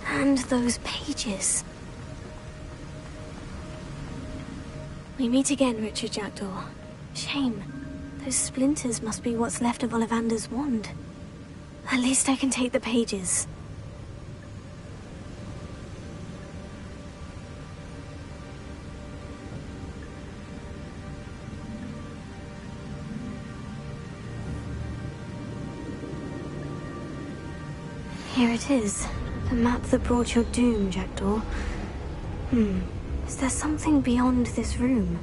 And those pages. We meet again, Richard Jackdaw. Shame. Those splinters must be what's left of Ollivander's wand. At least I can take the pages. Here it is. The map that brought your doom, Jackdaw. Is there something beyond this room?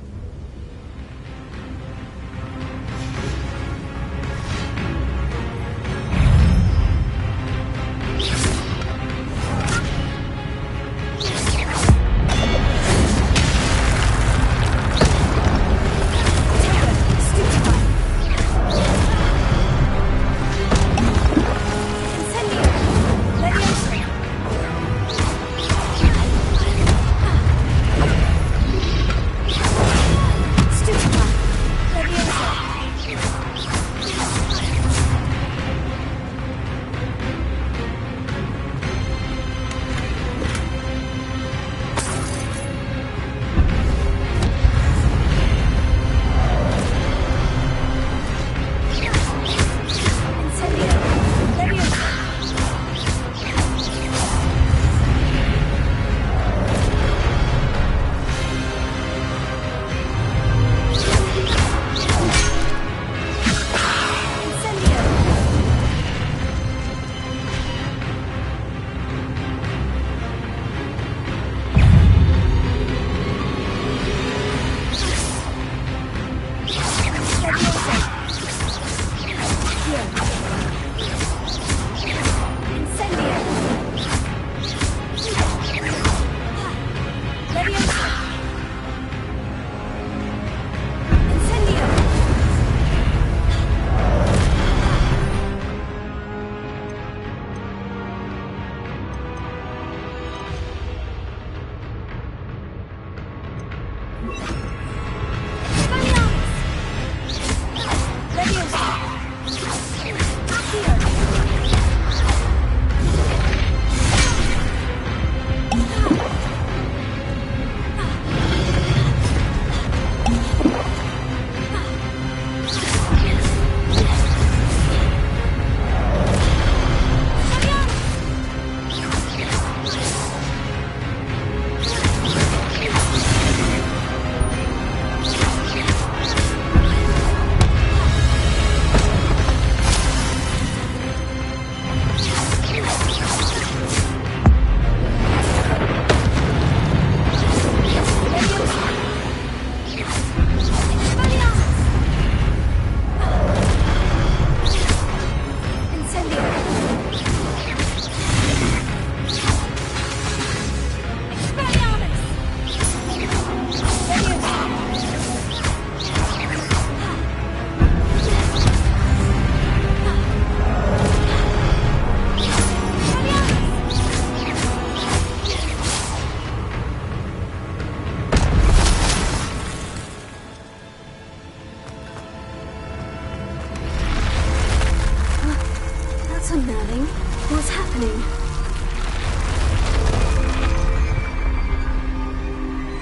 darling. What's happening?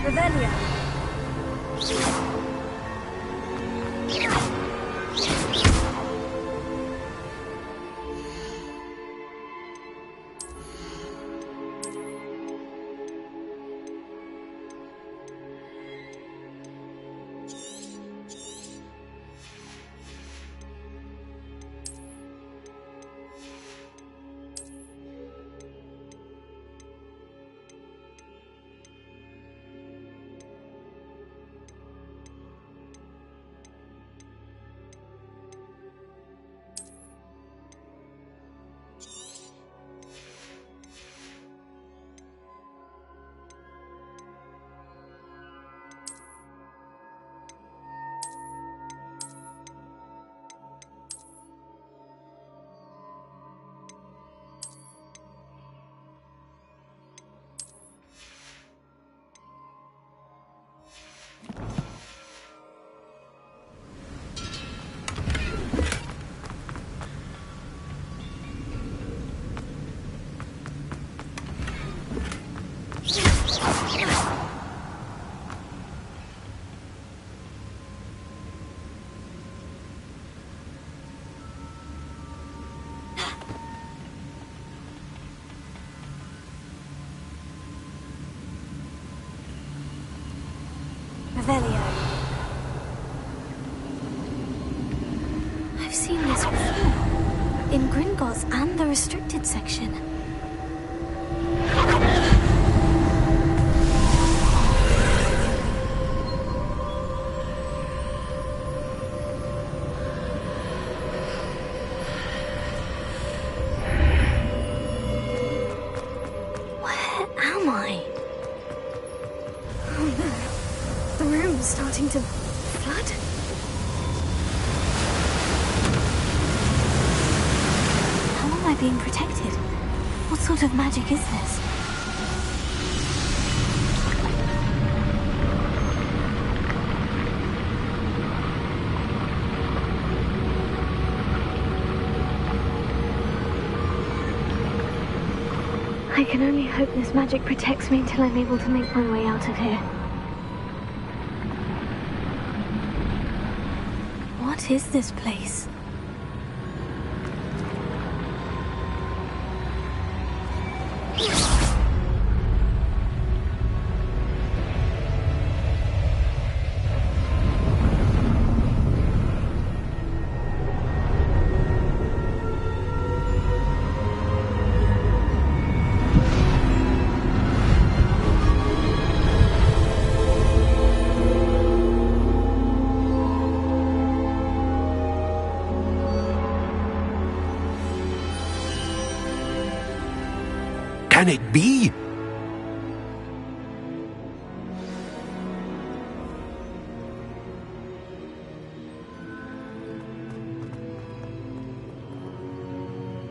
Revelio. Revelio. I've seen this before. In Gringotts and the restricted section. Where am I? Oh no. The room's starting to flood. How am I being protected? What sort of magic is this? I can only hope this magic protects me until I'm able to make my way out of here. What is this place? Can it be?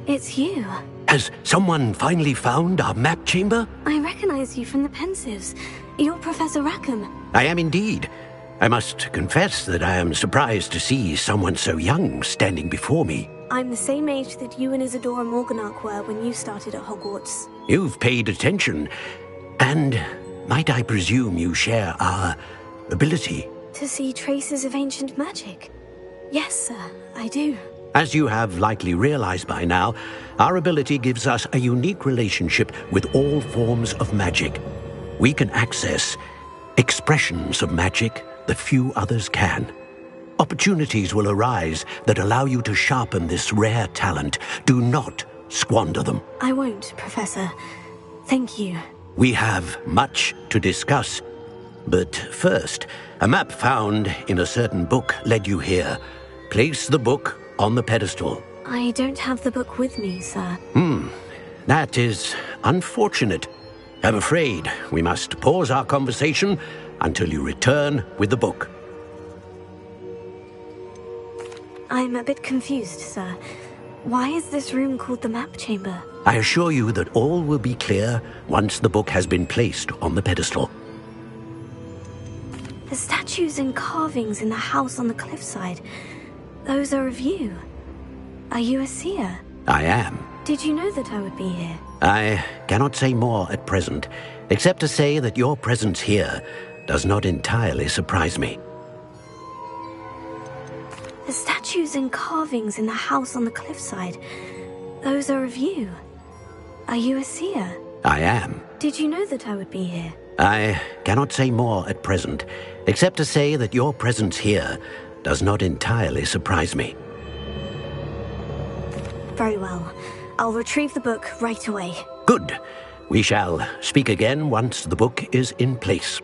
It's you. Has someone finally found our map chamber? I recognize you from the Pensives. You're Professor Rackham. I am indeed. I must confess that I am surprised to see someone so young standing before me. I'm the same age that you and Isadora Morganach were when you started at Hogwarts. You've paid attention. And might I presume you share our ability? To see traces of ancient magic? Yes, sir, I do. As you have likely realized by now, our ability gives us a unique relationship with all forms of magic. We can access expressions of magic that few others can. Opportunities will arise that allow you to sharpen this rare talent. Do not squander them. I won't, Professor. Thank you. We have much to discuss. But first, a map found in a certain book led you here. Place the book on the pedestal. I don't have the book with me, sir. That is unfortunate. I'm afraid we must pause our conversation until you return with the book. I'm a bit confused, sir. Why is this room called the map chamber? I assure you that all will be clear once the book has been placed on the pedestal. The statues and carvings in the house on the cliffside, those are of you. Are you a seer? I am. Did you know that I would be here? I cannot say more at present, except to say that your presence here does not entirely surprise me. The statues and carvings in the house on the cliffside, those are of you. Are you a seer? I am. Did you know that I would be here? I cannot say more at present, except to say that your presence here does not entirely surprise me. Very well. I'll retrieve the book right away. Good. We shall speak again once the book is in place.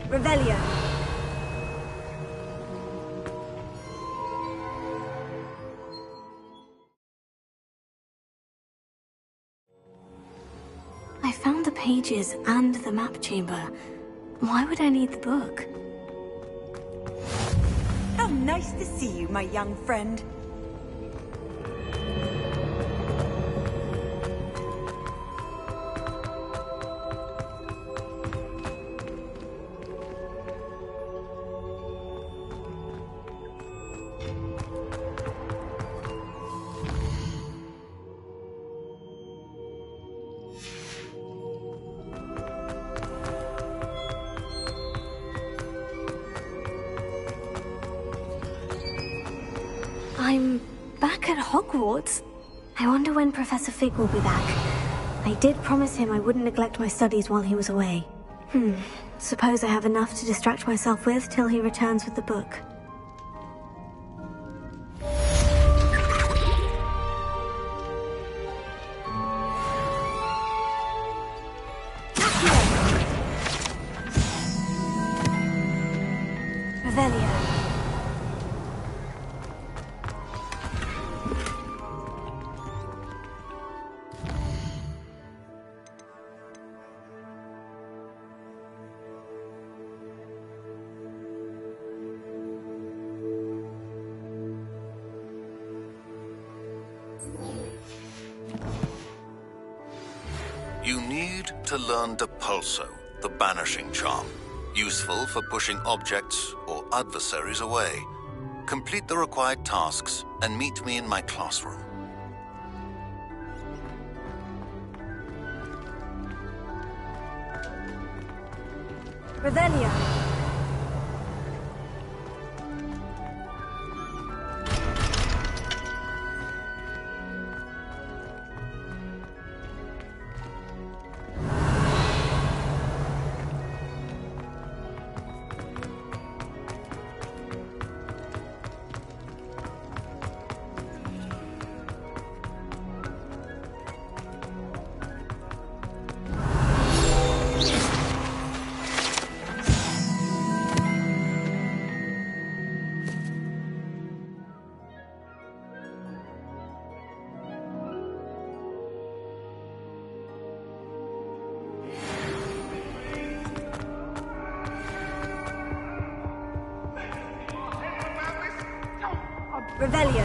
Revelio. I found the pages and the map chamber. Why would I need the book? How nice to see you, my young friend. I'm back at Hogwarts. I wonder when Professor Fig will be back. I did promise him I wouldn't neglect my studies while he was away. Suppose I have enough to distract myself with till he returns with the book. Revelio. You need to learn Depulso, the banishing charm, useful for pushing objects or adversaries away. Complete the required tasks and meet me in my classroom. Revelio. Revelio.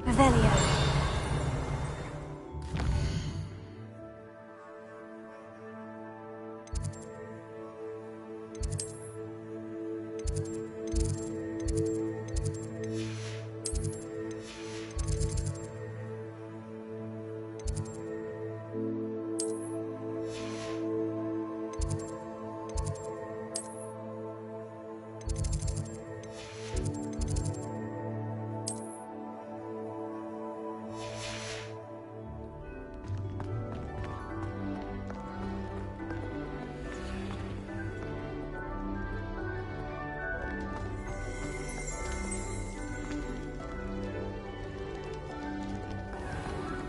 Revelio.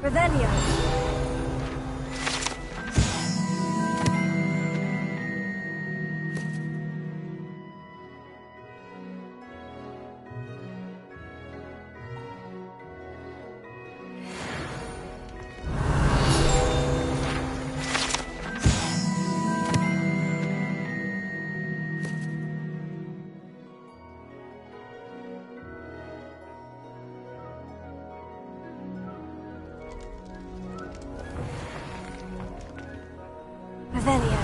Revelio. Revelio.